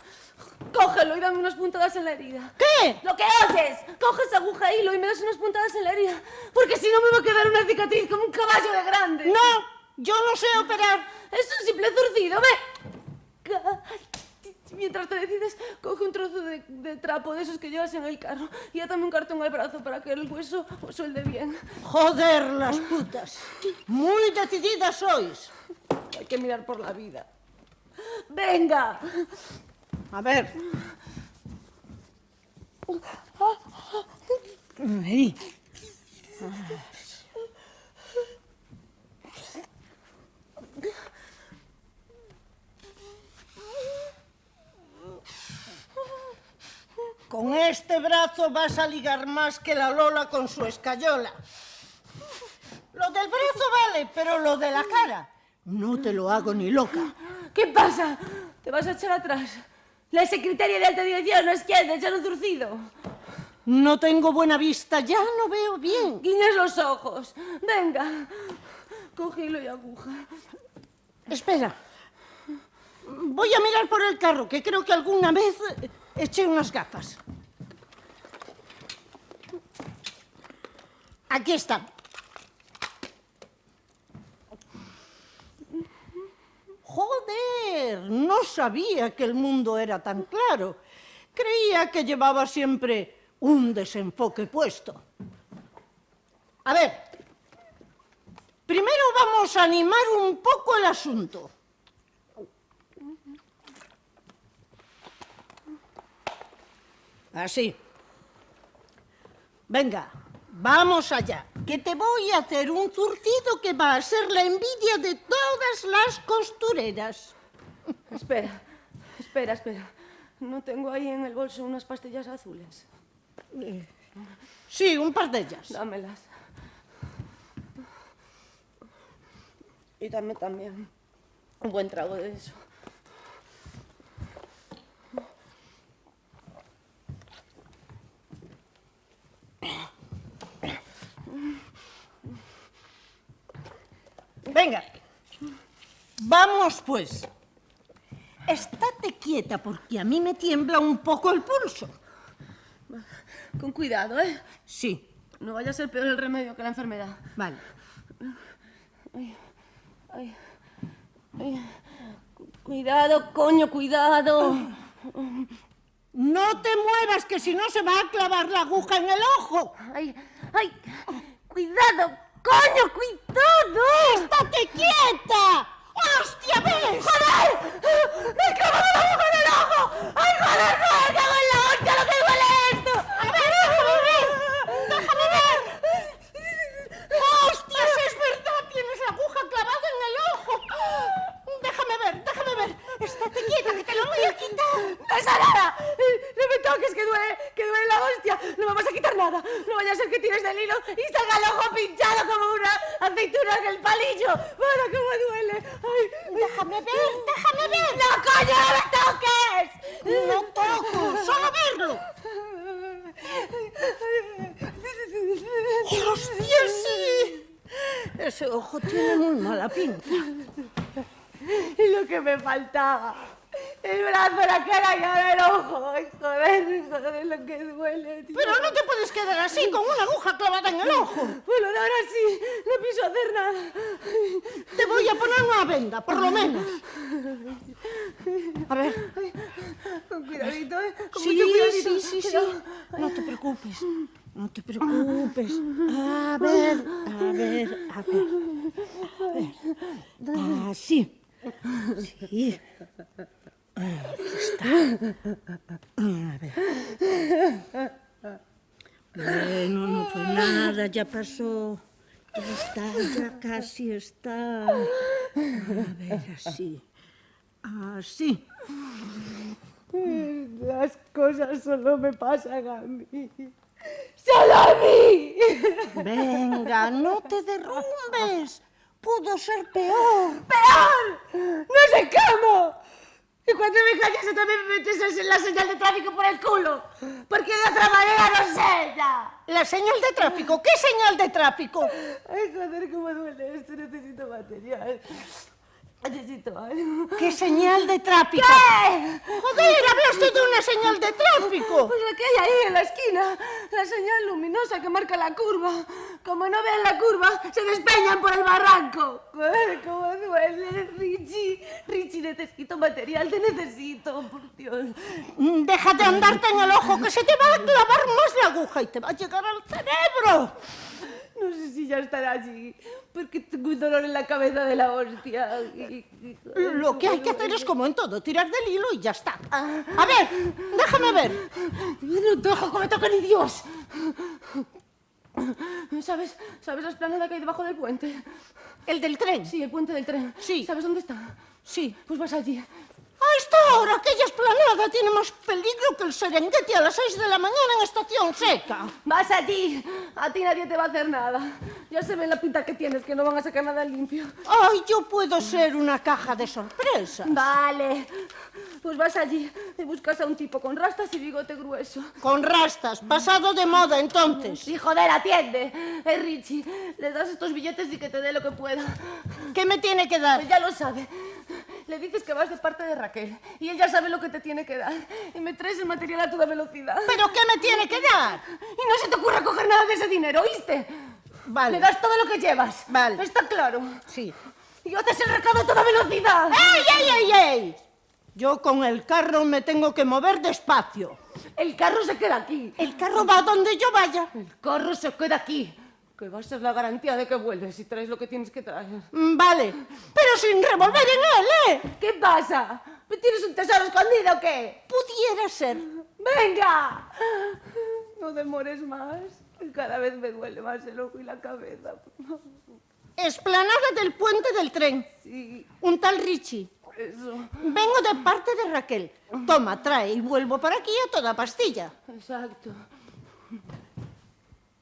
Cógelo y dame unas puntadas en la herida. ¿Qué? ¡Lo que oyes! Coges aguja e hilo y me das unas puntadas en la herida. Porque si no me va a quedar una cicatriz como un caballo de grande. No, yo no sé operar. Es un simple zurcido, ve. Mientras te decides, coge un trozo de trapo de esos que llevas en el carro y atame un cartón al brazo para que el hueso suelde bien. Joder, las putas. Muy decididas sois. Hay que mirar por la vida. ¡Venga! A ver. Ahí. Con este brazo vas a ligar más que la Lola con su escayola. Lo del brazo vale, pero lo de la cara no te lo hago ni loca. ¿Qué pasa? ¿Te vas a echar atrás? La secretaria de alta dirección no es quien de echar un zurcido. No tengo buena vista, ya no veo bien. Guiñas los ojos. Venga. Coge hilo y aguja. Espera. Voy a mirar por el carro, que creo que alguna vez eché unas gafas. Aquí está. Joder, no sabía que el mundo era tan claro. Creía que llevaba siempre un desenfoque puesto. A ver, primero vamos a animar un poco el asunto. Así. Venga, vamos allá, que te voy a hacer un zurcido que va a ser la envidia de todas las costureras. Espera. ¿No tengo ahí en el bolso unas pastillas azules? Sí, un par de ellas. Dámelas. Y dame también un buen trago de eso. Venga, vamos pues. Estate quieta porque a mí me tiembla un poco el pulso. Con cuidado, ¿eh? Sí. No vaya a ser peor el remedio que la enfermedad. Vale. Ay. Cuidado, coño, cuidado. No te muevas, que si no se va a clavar la aguja en el ojo. Ay, cuidado, coño, cuidado. ¡Estate quieta! ¡Hostia, ves! ¡Joder! ¡Me he clavado la aguja en el ojo! ¡Ay, joder! ¡Cago en la hostia, lo que duele esto! A ver, déjame ver. ¡Hostias, es verdad! Tienes la aguja clavada en el ojo. Déjame ver. Estate quieta, que te lo voy a quitar. ¡No es nada! ¡No me toques, que duele la hostia! ¡No me vas a quitar nada! ¡No vaya a ser que tires del hilo y salga el ojo pinchado como una aceituna en el palillo! ¡Bueno, cómo duele! ¡Ay! Déjame ver. ¡No, coño, no me toques! No toco, solo verlo. ¡Hostia, sí! Ese ojo tiene muy mala pinta. Y lo que me faltaba. El brazo, la cara y ahora el ojo. Ay, joder, lo que duele, tío. Pero no te puedes quedar así, con una aguja clavada en el ojo. Bueno, ahora sí, no pienso hacer nada. Te voy a poner una venda, por lo menos. A ver. Con cuidadito, ¿eh? Con Sí, mucho cuidadito. sí. Pero- No te preocupes. A ver. Así. Sí. Aquí está. A ver. Bueno, no fue nada, ya pasó. Ya está, ya casi está. A ver, así. Así. Las cosas solo me pasan a mí. ¡Solo a mí! Venga, no te derrumbes. Pudo ser peor. ¡Peor! ¡No sé cómo! Y cuando me calles también me metes la señal de tráfico por el culo. Porque de otra manera no sé ya. La señal de tráfico. ¿Qué señal de tráfico? Ay, joder, cómo duele esto. Necesito material. Necesito algo. ¿Qué señal de tráfico? ¿Qué? Joder, hablaste de una señal de tráfico. Pues la que hay ahí en la esquina. La señal luminosa que marca la curva. Como no vean la curva, se despeñan por el barranco. Joder, cómo duele, Richie. Richie, necesito material, te necesito, por Dios. Déjate andarte en el ojo, que se te va a clavar más la aguja y te va a llegar al cerebro. No sé si ya estará allí, porque tengo un dolor en la cabeza de la hostia. Lo que hay que hacer es como en todo, tirar del hilo y ya está. A ver, déjame ver. No toco, que me toca ni Dios. ¿Sabes la esplanada que hay debajo del puente? ¿El del tren? Sí, el puente del tren. Sí. ¿Sabes dónde está? Sí. Pues vas allí. A esta hora aquella esplanada tiene más peligro que el Serengeti a las 6 de la mañana en estación seca. Vas allí. A ti nadie te va a hacer nada. Ya se ve la pinta que tienes, que no van a sacar nada limpio. Ay, yo puedo ser una caja de sorpresas. Vale. Pues vas allí y buscas a un tipo con rastas y bigote grueso. Con rastas, pasado de moda entonces. Sí, joder, atiende. Richie, le das estos billetes y que te dé lo que pueda. ¿Qué me tiene que dar? Pues ya lo sabe. Le dices que vas de parte de Raquel y él ya sabe lo que te tiene que dar. Y me traes el material a toda velocidad. ¿Pero qué me tiene que dar? Y no se te ocurra coger nada de ese dinero, ¿oíste? Vale. Le das todo lo que llevas. Vale. ¿Está claro? Sí. Y haces el recado a toda velocidad. ¡Ey! Yo con el carro me tengo que mover despacio. El carro se queda aquí. El carro va donde yo vaya. El carro se queda aquí. Que va a ser la garantía de que vuelves y traes lo que tienes que traer. Vale, pero sin revolver en él, ¿eh? ¿Qué pasa? ¿Tienes un tesoro escondido o qué? Pudiera ser. ¡Venga! No demores más. Cada vez me duele más el ojo y la cabeza. Esplanada del puente del tren. Sí, Un tal Richie. eso. Vengo de parte de Raquel. Toma, trae y vuelvo para aquí a toda pastilla. Exacto.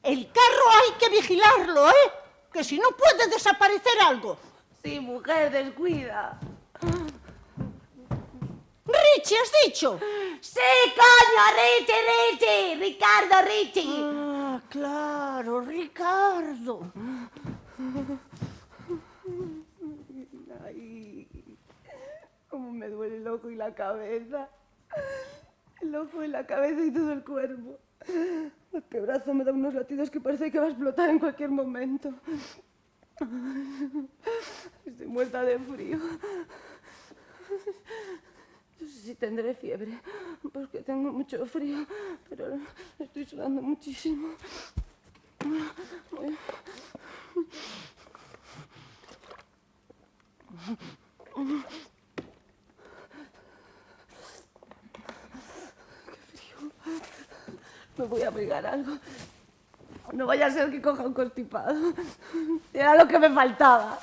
El carro hay que vigilarlo, ¿eh? Que si no puede desaparecer algo. Sí, mujer, descuida. ¡Richie, has dicho! ¡Sí, coño! ¡Richie! ¡Ricardo Richie! Ah, claro, Ricardo. Ay, cómo me duele el ojo y la cabeza. El ojo y la cabeza y todo el cuerpo. El brazo me da unos latidos que parece que va a explotar en cualquier momento. Estoy muerta de frío. No sé si tendré fiebre, porque tengo mucho frío, pero estoy sudando muchísimo. Qué frío. Me voy a abrigar algo. No vaya a ser que coja un constipado. Era lo que me faltaba.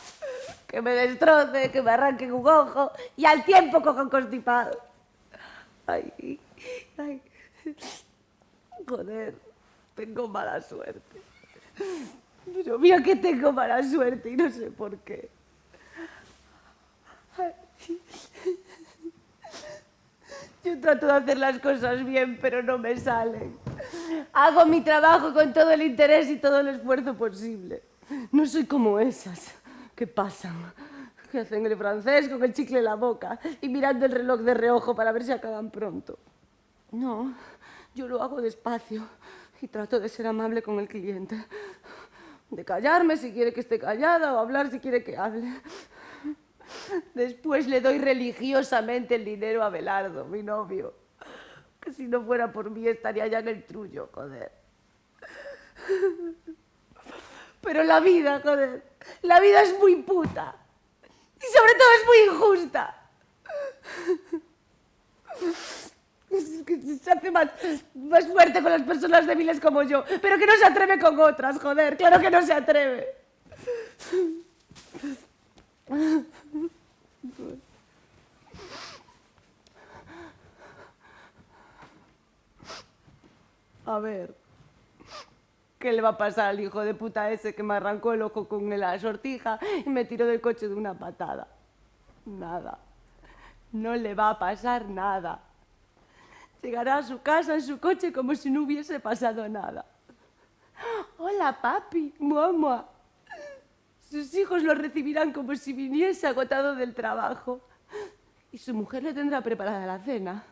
Que me destroce, que me arranque un ojo y al tiempo coja un constipado. Ay, ay. Joder, tengo mala suerte. Pero mira que tengo mala suerte y no sé por qué. Ay. Yo trato de hacer las cosas bien, pero no me salen. Hago mi trabajo con todo el interés y todo el esfuerzo posible. No soy como esas que pasan, que hacen el francés con el chicle en la boca y mirando el reloj de reojo para ver si acaban pronto. No, yo lo hago despacio y trato de ser amable con el cliente. De callarme si quiere que esté callada o hablar si quiere que hable. Después le doy religiosamente el dinero a Abelardo, mi novio. Que si no fuera por mí estaría ya en el trullo, joder. Pero la vida, joder, la vida es muy puta. Y sobre todo es muy injusta. Es que se hace más fuerte con las personas débiles como yo, pero que no se atreve con otras, joder, claro que no se atreve. A ver, ¿qué le va a pasar al hijo de puta ese que me arrancó el ojo con la sortija y me tiró del coche de una patada? Nada. No le va a pasar nada. Llegará a su casa en su coche como si no hubiese pasado nada. Hola, papi, mamá. Sus hijos lo recibirán como si viniese agotado del trabajo. Y su mujer le tendrá preparada la cena.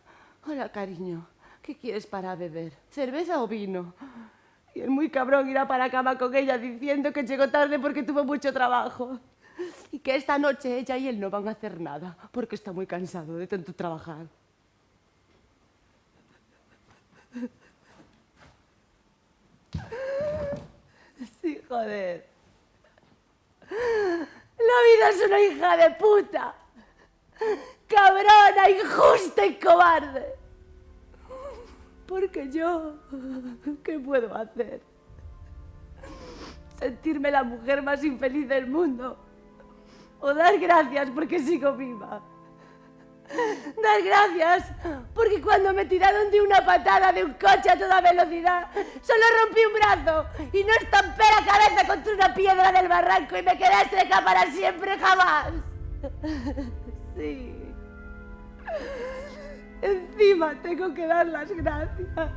Hola, cariño. ¿Qué quieres para beber? ¿Cerveza o vino? Y el muy cabrón irá para la cama con ella diciendo que llegó tarde porque tuvo mucho trabajo. Y que esta noche ella y él no van a hacer nada porque está muy cansado de tanto trabajar. Sí, joder. La vida es una hija de puta. Cabrona, injusta y cobarde. Porque yo, ¿qué puedo hacer? ¿Sentirme la mujer más infeliz del mundo? ¿O dar gracias porque sigo viva? Dar gracias porque cuando me tiraron de una patada de un coche a toda velocidad, solo rompí un brazo y no estampé la cabeza contra una piedra del barranco y me quedé seca para siempre, jamás. Sí. Encima tengo que dar las gracias.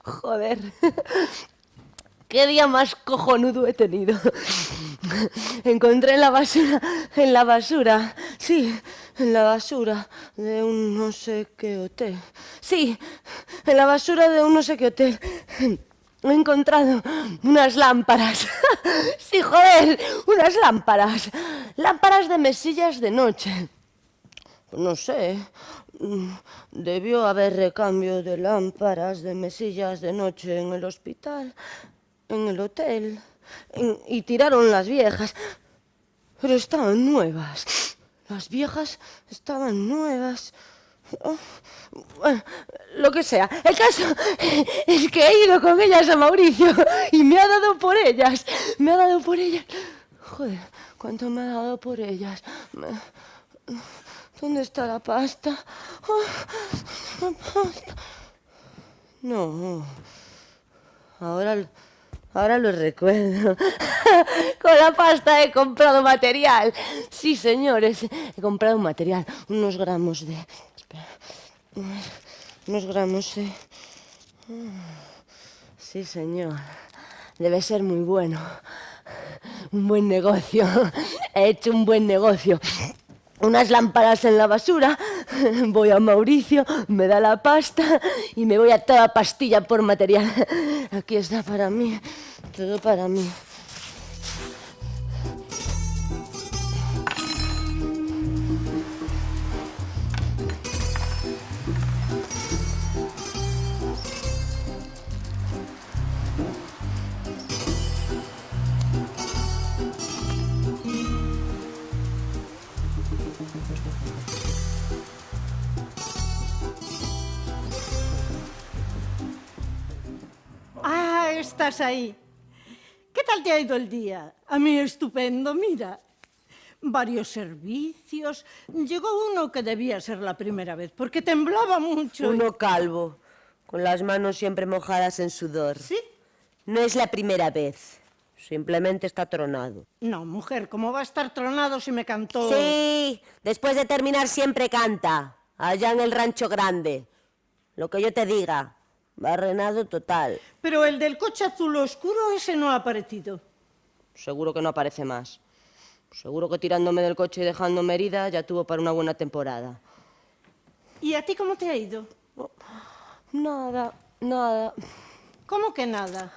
Joder, qué día más cojonudo he tenido. encontré en la basura, sí, en la basura de un no sé qué hotel. Sí, en la basura de un no sé qué hotel. He encontrado unas lámparas. Sí, joder, unas lámparas. Lámparas de mesillas de noche. No sé, debió haber recambio de lámparas de mesillas de noche en el hospital, en el hotel, y tiraron las viejas, pero estaban nuevas. Las viejas estaban nuevas. Oh, bueno, lo que sea. El caso es que he ido con ellas a Mauricio y me ha dado por ellas. Me ha dado por ellas. Joder, ¿cuánto me ha dado por ellas? ¿Dónde está la pasta? Oh, la pasta. No. Ahora lo recuerdo. Con la pasta he comprado material. Sí, señores, he comprado material. Unos gramos de... Espera. Unos gramos de... Sí, señor. Debe ser muy bueno. Un buen negocio. He hecho un buen negocio. Unas lámparas en la basura, voy a Mauricio, me da la pasta y me voy a toda pastilla por material. Aquí está para mí, todo para mí. Ah, estás ahí. ¿Qué tal te ha ido el día? A mí estupendo, mira. Varios servicios. Llegó uno que debía ser la primera vez, porque temblaba mucho. Uno calvo, con las manos siempre mojadas en sudor. ¿Sí? No es la primera vez. Simplemente está tronado. No, mujer, ¿cómo va a estar tronado si me cantó? Sí, después de terminar siempre canta. Allá en el rancho grande. Lo que yo te diga. Barrenado total. Pero el del coche azul oscuro, ese no ha aparecido. Seguro que no aparece más. Seguro que tirándome del coche y dejándome herida ya tuvo para una buena temporada. ¿Y a ti cómo te ha ido? Nada. ¿Cómo que nada?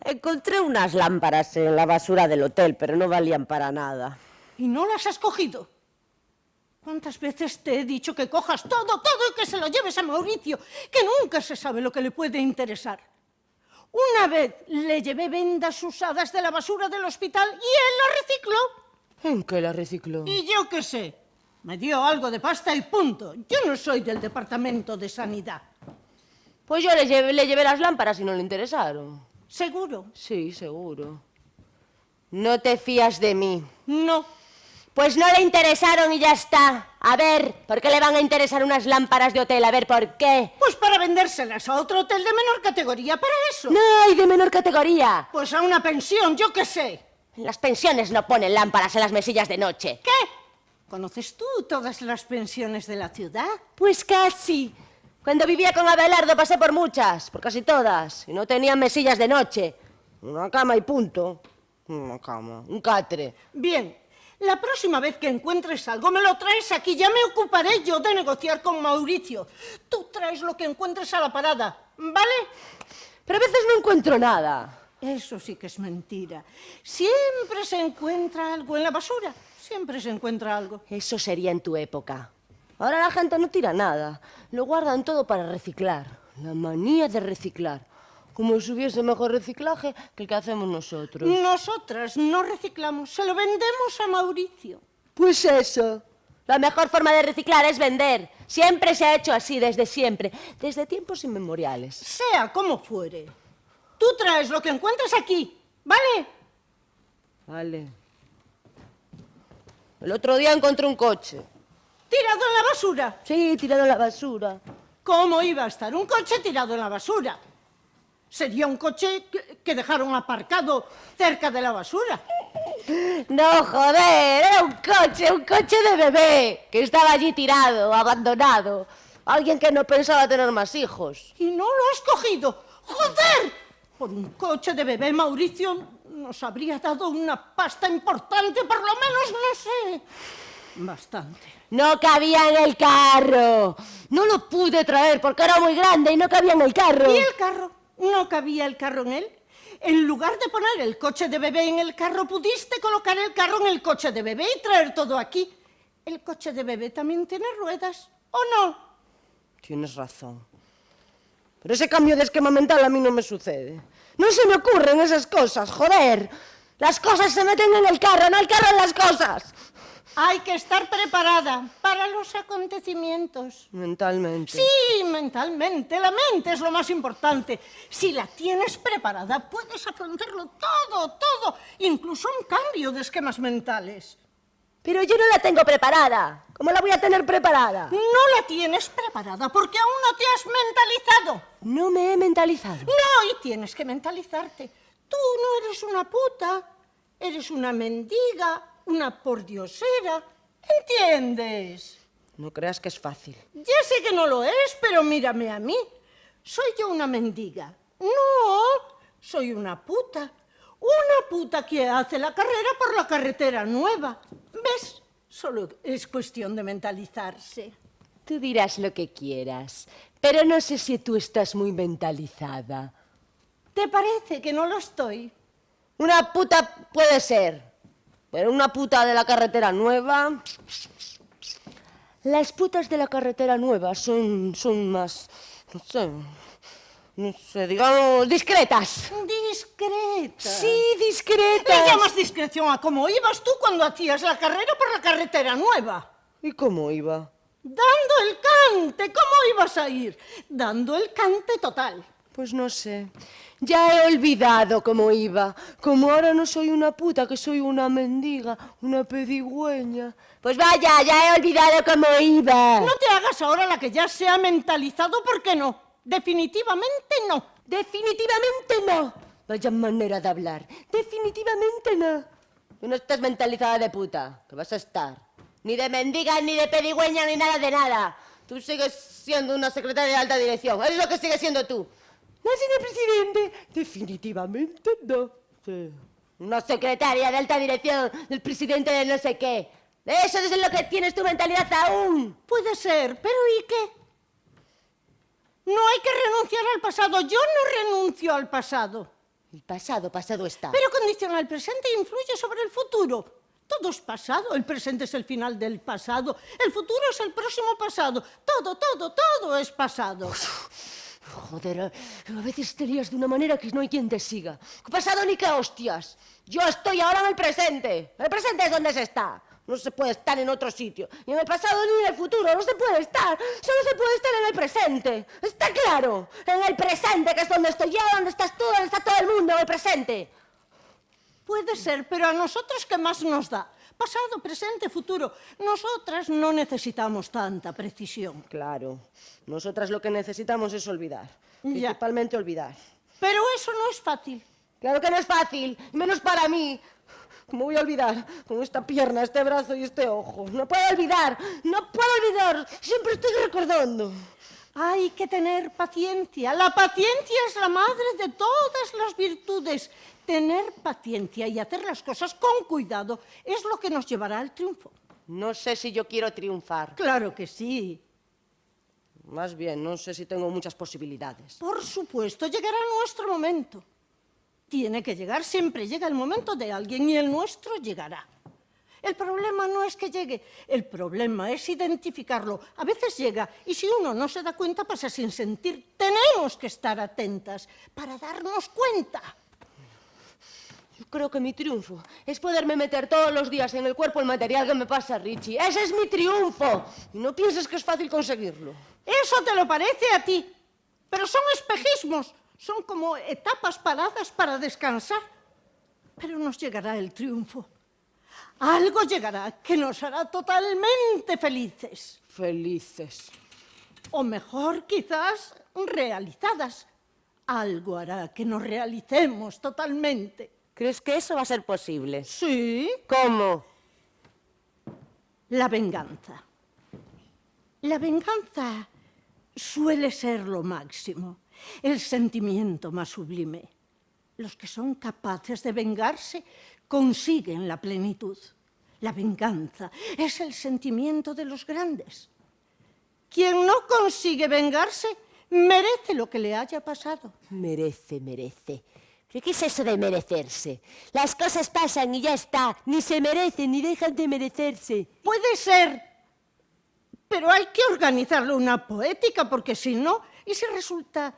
Encontré unas lámparas en la basura del hotel, pero no valían para nada. ¿Y no las has cogido? ¿Cuántas veces te he dicho que cojas todo y que se lo lleves a Mauricio? Que nunca se sabe lo que le puede interesar. Una vez le llevé vendas usadas de la basura del hospital y él las recicló. ¿En qué la recicló? Y yo qué sé. Me dio algo de pasta y punto. Yo no soy del departamento de sanidad. Pues yo le llevé las lámparas y no le interesaron. ¿Seguro? Sí, seguro. No te fías de mí. No. Pues no le interesaron y ya está. A ver, ¿por qué le van a interesar unas lámparas de hotel? A ver, ¿por qué? Pues para vendérselas a otro hotel de menor categoría, para eso. No hay de menor categoría. Pues a una pensión, yo qué sé. En las pensiones no ponen lámparas en las mesillas de noche. ¿Qué? ¿Conoces tú todas las pensiones de la ciudad? Pues casi. Cuando vivía con Abelardo pasé por muchas, por casi todas, y no tenían mesillas de noche. Una cama y punto. Una cama, un catre. Bien, la próxima vez que encuentres algo me lo traes aquí, ya me ocuparé yo de negociar con Mauricio. Tú traes lo que encuentres a la parada, ¿vale? Pero a veces no encuentro nada. Eso sí que es mentira. Siempre se encuentra algo en la basura, siempre se encuentra algo. Eso sería en tu época. Ahora la gente no tira nada. Lo guardan todo para reciclar. La manía de reciclar. Como si hubiese mejor reciclaje que el que hacemos nosotros. Nosotras no reciclamos, se lo vendemos a Mauricio. Pues eso. La mejor forma de reciclar es vender. Siempre se ha hecho así, desde siempre. Desde tiempos inmemoriales. Sea como fuere. Tú traes lo que encuentres aquí, ¿vale? Vale. El otro día encontré un coche. ¿Tirado en la basura? Sí, tirado en la basura. ¿Cómo iba a estar un coche tirado en la basura? Sería un coche que dejaron aparcado cerca de la basura. No, joder, era un coche de bebé, que estaba allí tirado, abandonado. Alguien que no pensaba tener más hijos. ¿Y no lo has cogido? ¡Joder! Por un coche de bebé, Mauricio, nos habría dado una pasta importante, por lo menos, no sé. Bastante. No cabía en el carro. No lo pude traer porque era muy grande y no cabía en el carro. ¿Y el carro? ¿No cabía el carro en él? En lugar de poner el coche de bebé en el carro, pudiste colocar el carro en el coche de bebé y traer todo aquí. ¿El coche de bebé también tiene ruedas, o no? Tienes razón. Pero ese cambio de esquema mental a mí no me sucede. No se me ocurren esas cosas, joder. Las cosas se meten en el carro, no el carro en las cosas. Hay que estar preparada para los acontecimientos. Mentalmente. Sí, mentalmente. La mente es lo más importante. Si la tienes preparada, puedes afrontarlo todo, incluso un cambio de esquemas mentales. Pero yo no la tengo preparada. ¿Cómo la voy a tener preparada? No la tienes preparada porque aún no te has mentalizado. No me he mentalizado. No, y tienes que mentalizarte. Tú no eres una puta, eres una mendiga, una pordiosera. ¿Entiendes? No creas que es fácil. Ya sé que no lo es, pero mírame a mí. ¿Soy yo una mendiga? No, soy una puta. Una puta que hace la carrera por la carretera nueva. ¿Ves? Solo es cuestión de mentalizarse. Tú dirás lo que quieras, pero no sé si tú estás muy mentalizada. ¿Te parece que no lo estoy? Una puta puede ser, pero una puta de la carretera nueva... Las putas de la carretera nueva son más, no sé, digamos, discretas. Discreta. Sí, discretas. ¿Le llamas discreción a cómo ibas tú cuando hacías la carrera por la carretera nueva? ¿Y cómo iba? Dando el cante. ¿Cómo ibas a ir? Dando el cante total. Pues no sé. Ya he olvidado cómo iba. Como ahora no soy una puta, que soy una mendiga, una pedigüeña. Pues vaya, ya he olvidado cómo iba. No te hagas ahora la que ya se ha mentalizado, porque no. Definitivamente no. Definitivamente no. Vaya manera de hablar. Definitivamente no. Tú no estás mentalizada de puta, que vas a estar. Ni de mendiga, ni de pedigüeña, ni nada de nada. Tú sigues siendo una secretaria de alta dirección. Eso es lo que sigues siendo tú. No, señor presidente. Definitivamente no. Sí. Una secretaria de alta dirección del presidente de no sé qué. De eso es lo que tienes tu mentalidad aún. Puede ser, pero ¿y qué? No hay que renunciar al pasado. Yo no renuncio al pasado. El pasado, pasado está. Pero condiciona el presente e influye sobre el futuro. Todo es pasado. El presente es el final del pasado. El futuro es el próximo pasado. Todo es pasado. Joder, a veces te lías de una manera que no hay quien te siga. ¿Qué pasado ni qué hostias? Yo estoy ahora en el presente. El presente es donde se está. No se puede estar en otro sitio. Ni en el pasado ni en el futuro. No se puede estar. Solo se puede estar en el presente. ¿Está claro? En el presente, que es donde estoy yo, donde estás tú, donde está todo el mundo, en el presente. Puede ser, pero a nosotros, ¿qué más nos da? Pasado, presente, futuro. Nosotras no necesitamos tanta precisión. Claro. Nosotras lo que necesitamos es olvidar. Ya. Principalmente olvidar. Pero eso no es fácil. Claro que no es fácil, menos para mí. ¿Cómo voy a olvidar? Con esta pierna, este brazo y este ojo. No puedo olvidar, no puedo olvidar. Siempre estoy recordando. Hay que tener paciencia. La paciencia es la madre de todas las virtudes. Tener paciencia y hacer las cosas con cuidado es lo que nos llevará al triunfo. No sé si yo quiero triunfar. Claro que sí. Más bien, no sé si tengo muchas posibilidades. Por supuesto, llegará nuestro momento. Tiene que llegar, siempre llega el momento de alguien y el nuestro llegará. El problema no es que llegue, el problema es identificarlo. A veces llega y si uno no se da cuenta pasa sin sentir. Tenemos que estar atentas para darnos cuenta. Yo creo que mi triunfo es poderme meter todos los días en el cuerpo el material que me pasa Richie. ¡Ese es mi triunfo! Y no pienses que es fácil conseguirlo. Eso te lo parece a ti, pero son espejismos. Son como etapas paradas para descansar. Pero nos llegará el triunfo. Algo llegará que nos hará totalmente felices. Felices. O mejor, quizás, realizadas. Algo hará que nos realicemos totalmente. ¿Crees que eso va a ser posible? Sí. ¿Cómo? La venganza. La venganza suele ser lo máximo. El sentimiento más sublime. Los que son capaces de vengarse consiguen la plenitud. La venganza es el sentimiento de los grandes. Quien no consigue vengarse merece lo que le haya pasado. Merece. ¿Pero qué es eso de merecerse? Las cosas pasan y ya está. Ni se merecen ni dejan de merecerse. Puede ser, pero hay que organizarle una poética, porque si no, ¿y si resulta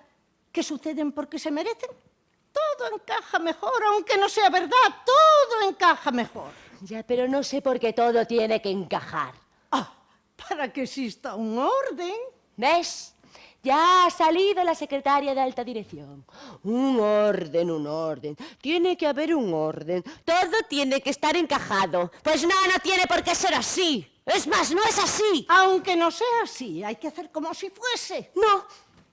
que suceden porque se merecen? Todo encaja mejor, aunque no sea verdad, todo encaja mejor. Ya, pero no sé por qué todo tiene que encajar. Para que exista un orden. ¿Ves? Ya ha salido la secretaria de alta dirección. Un orden. Tiene que haber un orden. Todo tiene que estar encajado. Pues no tiene por qué ser así. Es más, no es así. Aunque no sea así, hay que hacer como si fuese. No,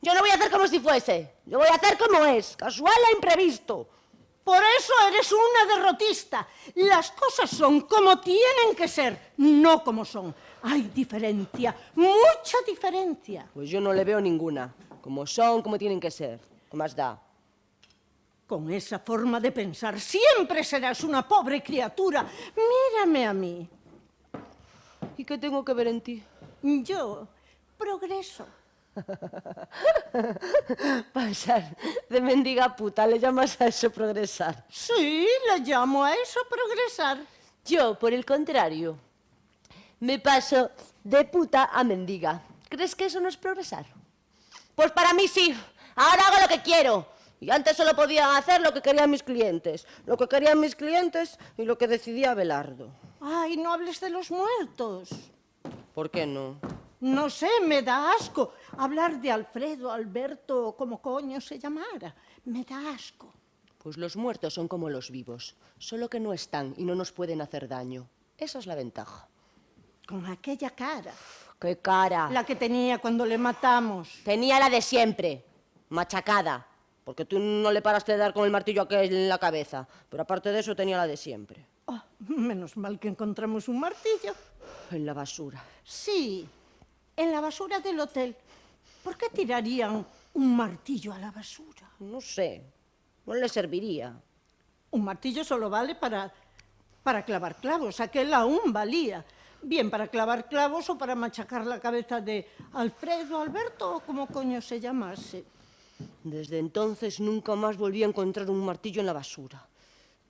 yo no voy a hacer como si fuese. Yo voy a hacer como es, casual e imprevisto. Por eso eres una derrotista. Las cosas son como tienen que ser, no como son. Hay diferencia, mucha diferencia. Pues yo no le veo ninguna. Como son, como tienen que ser. ¿Qué más da? Con esa forma de pensar siempre serás una pobre criatura. Mírame a mí. ¿Y qué tengo que ver en ti? Yo progreso. Pasar de mendiga puta, ¿le llamas a eso progresar? Sí, le llamo a eso progresar. Yo, por el contrario, me paso de puta a mendiga. ¿Crees que eso no es progresar? Pues para mí sí. Ahora hago lo que quiero. Y antes solo podía hacer lo que querían mis clientes. Lo que querían mis clientes y lo que decidía Abelardo. Ay, no hables de los muertos. ¿Por qué no? No sé, me da asco hablar de Alfredo, Alberto o como coño se llamara. Me da asco. Pues los muertos son como los vivos, solo que no están y no nos pueden hacer daño. Esa es la ventaja. Con aquella cara. ¿Qué cara? La que tenía cuando le matamos. Tenía la de siempre, machacada, porque tú no le paraste de dar con el martillo aquel en la cabeza, pero aparte de eso tenía la de siempre. Oh, menos mal que encontramos un martillo. En la basura. Sí, en la basura del hotel. ¿Por qué tirarían un martillo a la basura? No sé, no le serviría. Un martillo solo vale para clavar clavos, aquel aún valía. Bien para clavar clavos o para machacar la cabeza de Alfredo, Alberto o como coño se llamase. Desde entonces nunca más volví a encontrar un martillo en la basura.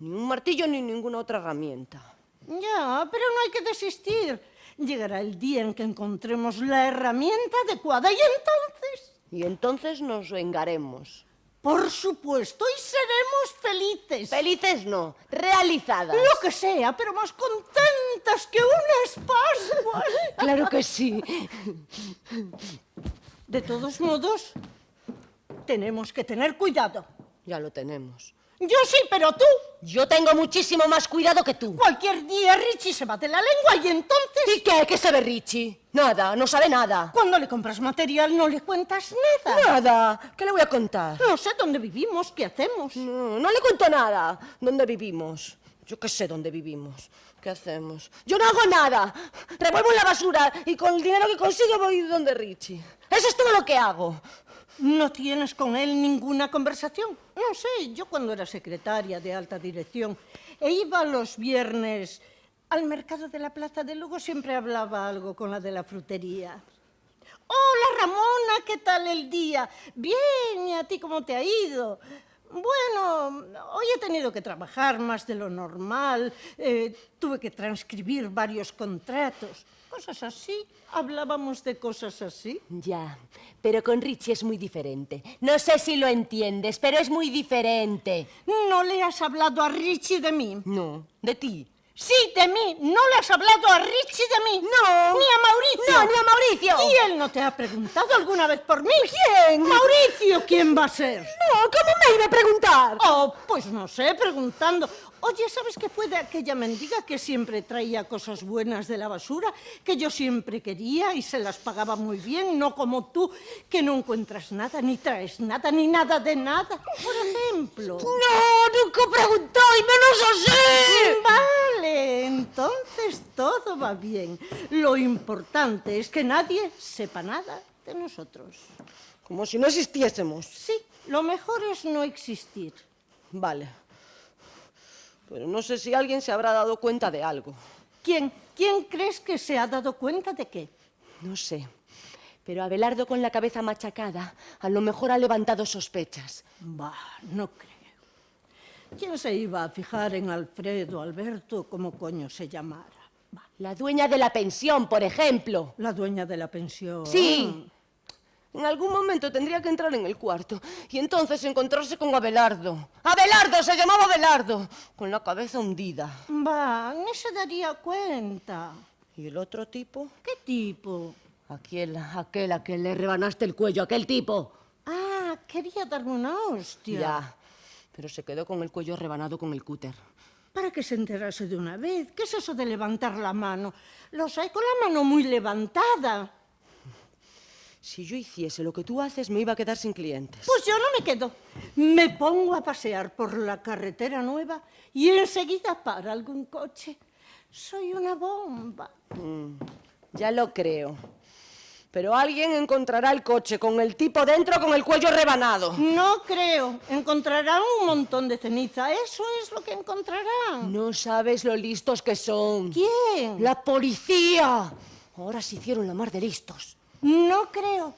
Ni un martillo ni ninguna otra herramienta. Ya, pero no hay que desistir. Llegará el día en que encontremos la herramienta adecuada Y entonces nos vengaremos. por supuesto, y seremos felices. Felices no, realizadas. Lo que sea, pero más contentas que unas Pascuas. Claro que sí. De todos modos, tenemos que tener cuidado. Ya lo tenemos. Yo sí, pero tú. Yo tengo muchísimo más cuidado que tú. Cualquier día Richie se bate la lengua y entonces... ¿Y qué? ¿Qué sabe Richie? Nada, no sabe nada. Cuando le compras material no le cuentas nada. Nada. ¿Qué le voy a contar? No sé dónde vivimos, qué hacemos. No le cuento nada. ¿Dónde vivimos? Yo qué sé dónde vivimos. ¿Qué hacemos? Yo no hago nada. Revuelvo en la basura y con el dinero que consigo voy donde Richie. Eso es todo lo que hago. ¿No tienes con él ninguna conversación? No sé, yo cuando era secretaria de alta dirección e iba los viernes al mercado de la Plaza de Lugo, siempre hablaba algo con la de la frutería. Hola Ramona, ¿qué tal el día? Bien, ¿y a ti cómo te ha ido? Bueno, hoy he tenido que trabajar más de lo normal, tuve que transcribir varios contratos, cosas así. Hablábamos de cosas así. Ya, pero con Richie es muy diferente. No sé si lo entiendes, pero es muy diferente. ¿No le has hablado a Richie de mí? No, de ti. Sí, de mí. ¿No le has hablado a Richie de mí? No. Ni a Mauricio. No, ni a Mauricio. ¿Y él no te ha preguntado alguna vez por mí? ¿Quién? Mauricio, ¿quién va a ser? No, ¿cómo me iba a preguntar? Oh, pues no sé, preguntando. Oye, ¿sabes qué fue de aquella mendiga que siempre traía cosas buenas de la basura? Que yo siempre quería y se las pagaba muy bien, no como tú, que no encuentras nada, ni traes nada, ni nada de nada. Por ejemplo. No, nunca preguntó y menos así. Vale, entonces todo va bien. Lo importante es que nadie sepa nada de nosotros. Como si no existiésemos. Sí, lo mejor es no existir. Vale. Pero no sé si alguien se habrá dado cuenta de algo. ¿Quién? ¿Quién crees que se ha dado cuenta de qué? No sé. Pero Abelardo con la cabeza machacada a lo mejor ha levantado sospechas. Bah, no creo. ¿Quién se iba a fijar en Alfredo, Alberto, como coño se llamara? Bah, La dueña de la pensión, por ejemplo. la dueña de la pensión. Sí. En algún momento tendría que entrar en el cuarto y entonces encontrarse con Abelardo. ¡Abelardo! ¡Se llamaba Abelardo! Con la cabeza hundida. Bah, ni se daría cuenta. ¿Y el otro tipo? ¿Qué tipo? Aquel a que le rebanaste el cuello, aquel tipo. Ah, quería darme una hostia. Ya, pero se quedó con el cuello rebanado con el cúter. Para que se enterase de una vez. ¿Qué es eso de levantar la mano? Los hay con la mano muy levantada. Si yo hiciese lo que tú haces, me iba a quedar sin clientes. Pues yo no me quedo. Me pongo a pasear por la carretera nueva y enseguida para algún coche. Soy una bomba. Ya lo creo. Pero alguien encontrará el coche con el tipo dentro con el cuello rebanado. No creo. Encontrarán un montón de ceniza. Eso es lo que encontrarán. No sabes lo listos que son. ¿Quién? ¡La policía! Ahora se hicieron la mar de listos. No creo.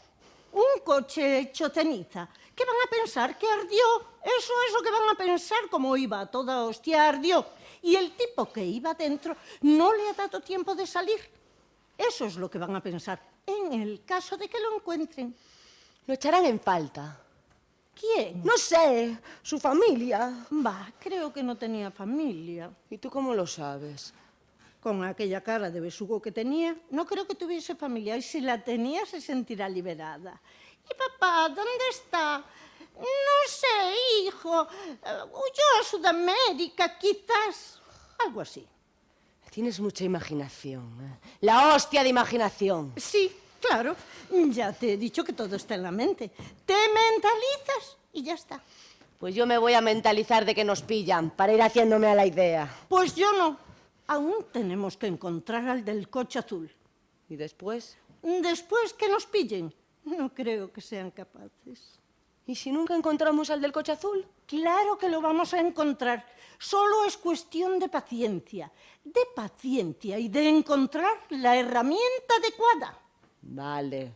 Un coche hecho ceniza. ¿Qué van a pensar? ¿Que ardió? Eso es lo que van a pensar. Como iba a toda hostia, ardió. Y el tipo que iba dentro no le ha dado tiempo de salir. Eso es lo que van a pensar. En el caso de que lo encuentren. Lo echarán en falta. ¿Quién? No sé, su familia. Bah, creo que no tenía familia. ¿Y tú cómo lo sabes? Con aquella cara de besugo que tenía, no creo que tuviese familia. Y si la tenía, se sentirá liberada. ¿Y papá, dónde está? No sé, hijo. Huyó a Sudamérica, quizás. Algo así. Tienes mucha imaginación, ¿eh? La hostia de imaginación. Sí, claro. Ya te he dicho que todo está en la mente. Te mentalizas y ya está. Pues yo me voy a mentalizar de que nos pillan, para ir haciéndome a la idea. Pues yo no. Aún tenemos que encontrar al del coche azul. ¿Y después? Después que nos pillen, no creo que sean capaces. ¿Y si nunca encontramos al del coche azul? Claro que lo vamos a encontrar. Solo es cuestión de paciencia. De paciencia y de encontrar la herramienta adecuada. Vale.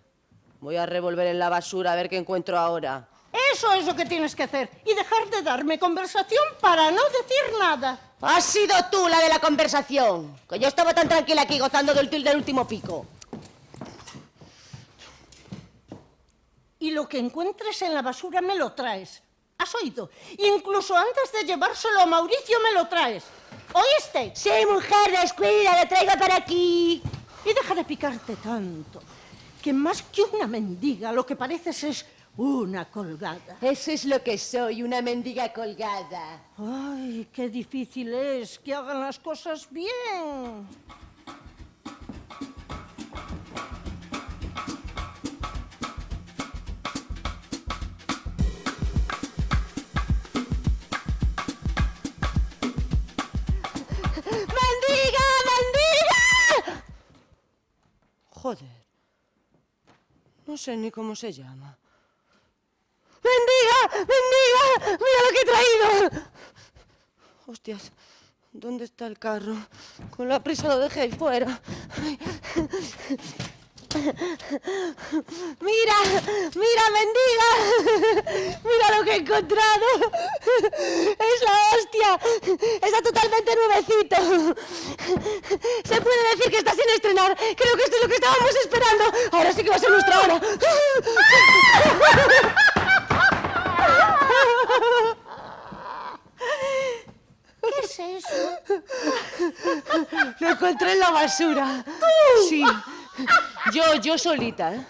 Voy a revolver en la basura a ver qué encuentro ahora. Eso es lo que tienes que hacer. Y dejar de darme conversación para no decir nada. Has sido tú la de la conversación. Que yo estaba tan tranquila aquí gozando del último pico. Y lo que encuentres en la basura me lo traes. ¿Has oído? Incluso antes de llevárselo a Mauricio me lo traes. ¿Oíste? Sí, mujer, descuida, lo traigo para aquí. Y deja de picarte tanto. Que más que una mendiga, lo que pareces es una colgada. Eso es lo que soy, una mendiga colgada. Ay, qué difícil es que hagan las cosas bien. ¡Mendiga, mendiga! Joder. No sé ni cómo se llama. ¡Mendiga! ¡Mendiga! ¡Mira lo que he traído! Hostias, ¿dónde está el carro? Con la prisa lo dejé ahí fuera. Ay. ¡Mira! ¡Mira, mendiga! ¡Mira lo que he encontrado! ¡Es la hostia! ¡Está totalmente nuevecito! Se puede decir que está sin estrenar. Creo que esto es lo que estábamos esperando. Ahora sí que va a ser nuestra hora. ¿Qué es eso? Lo encontré en la basura. ¡Tú! Sí. Yo solita, ¿eh?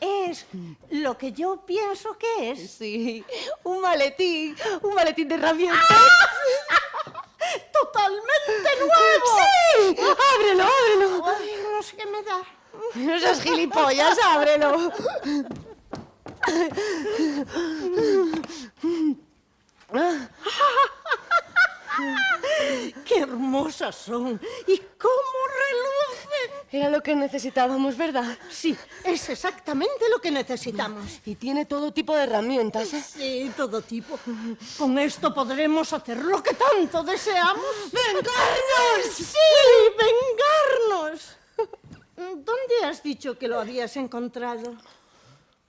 Es lo que yo pienso que es. Sí. Un maletín de herramientas. ¡Totalmente nuevo! ¡Sí! ¡Ábrelo, ábrelo! Ay, no sé qué me da. No seas gilipollas, ábrelo. ¡Qué hermosas son! ¡Y cómo relucen! Era lo que necesitábamos, ¿verdad? Sí, es exactamente lo que necesitamos. Y tiene todo tipo de herramientas, ¿eh? Sí, todo tipo. Con esto podremos hacer lo que tanto deseamos. ¡Vengarnos! ¡Sí, vengarnos! ¿Dónde has dicho que lo habías encontrado?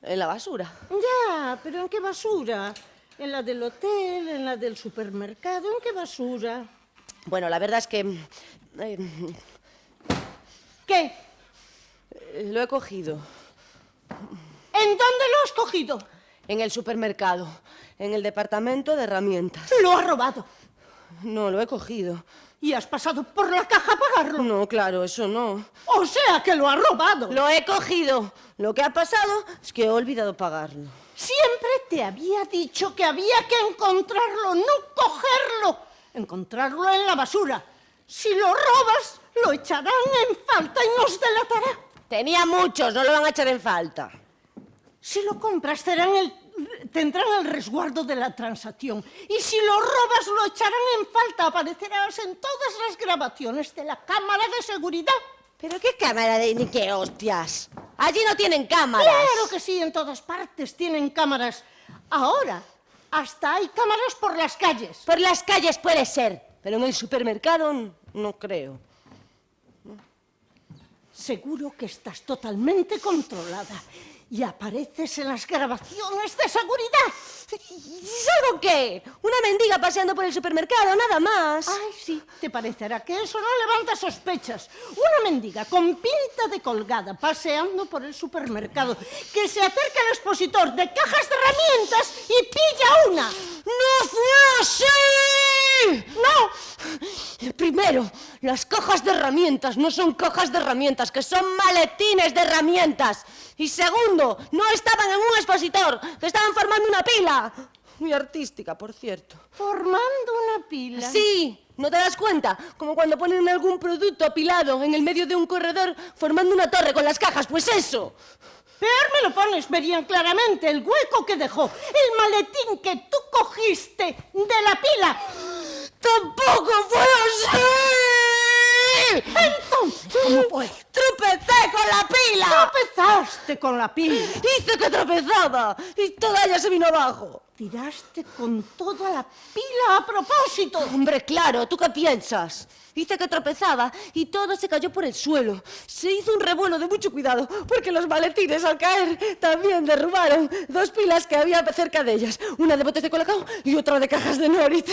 En la basura. Ya, pero ¿en qué basura? ¿En la del hotel? ¿En la del supermercado? ¿En qué basura? Bueno, la verdad es que... ¿Qué? lo he cogido. ¿En dónde lo has cogido? En el supermercado. En el departamento de herramientas. Lo has robado. No, lo he cogido. ¿Y has pasado por la caja a pagarlo? No, claro, eso no. O sea que lo has robado. Lo he cogido. Lo que ha pasado es que he olvidado pagarlo. Siempre te había dicho que había que encontrarlo, no cogerlo. Encontrarlo en la basura. Si lo robas, lo echarán en falta y nos delatará. Tenía muchos, no lo van a echar en falta. Si lo compras, tendrán el resguardo de la transacción. Y si lo robas, lo echarán en falta. Aparecerás en todas las grabaciones de la cámara de seguridad. ¿Pero qué cámara de ni qué hostias? Allí no tienen cámaras. Claro que sí, en todas partes tienen cámaras. Ahora, hasta hay cámaras por las calles. Por las calles puede ser, pero en el supermercado no creo. Seguro que estás totalmente controlada y apareces en las grabaciones de seguridad. ¿Salgo qué? Una mendiga paseando por el supermercado, nada más. Ay, sí, te parecerá que eso no levanta sospechas. Una mendiga con pinta de colgada paseando por el supermercado que se acerca al expositor de cajas de herramientas y pilla una. ¡No fue así! ¡No! Primero, las cajas de herramientas no son cajas de herramientas, que son maletines de herramientas. Y segundo, no estaban en un expositor, que estaban formando una pila. Muy artística, por cierto. Formando una pila. Sí, ¿no te das cuenta? Como cuando ponen algún producto apilado en el medio de un corredor formando una torre con las cajas, pues eso. Peor me lo pones, verían claramente el hueco que dejó el maletín que tú cogiste de la pila. ¡Tampoco fue así! Entonces, ¿cómo fue? ¡Tropecé con la pila! Tropezaste con la pila. Hice que tropezaba y toda ella se vino abajo. Tiraste con toda la pila a propósito. Hombre, claro, ¿tú qué piensas? Hice que tropezaba y todo se cayó por el suelo. Se hizo un revuelo de mucho cuidado porque los maletines al caer también derrubaron 2 pilas que había cerca de ellas. Una de botes de Colacao y otra de cajas de Norit.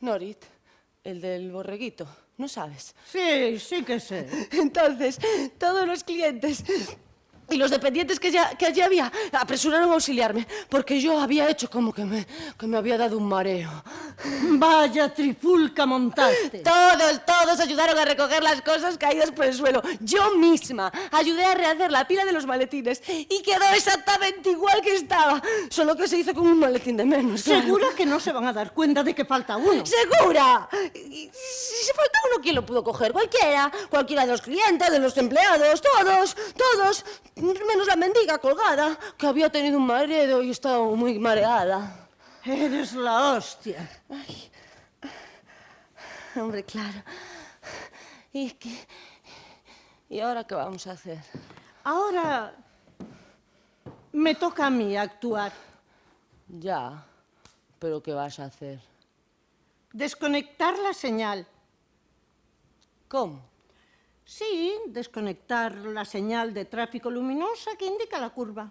Norit, el del borreguito, ¿no sabes? Sí, sí que sé. Entonces, todos los clientes y los dependientes que allí había apresuraron a auxiliarme, porque yo había hecho como que me había dado un mareo. Vaya trifulca montaste. Todos ayudaron a recoger las cosas caídas por el suelo. Yo misma ayudé a rehacer la pila de los maletines y quedó exactamente igual que estaba, solo que se hizo con un maletín de menos. Claro. ¿Segura que no se van a dar cuenta de que falta uno? ¡Segura! Y si se falta uno, ¿quién lo pudo coger? Cualquiera de los clientes, de los empleados, todos, menos la mendiga colgada, que había tenido un mareo y estaba muy mareada. Eres la hostia. Ay. Hombre, claro. ¿Y ahora qué vamos a hacer? Ahora me toca a mí actuar. Ya, pero ¿qué vas a hacer? Desconectar la señal. ¿Cómo? Sí, desconectar la señal de tráfico luminosa que indica la curva.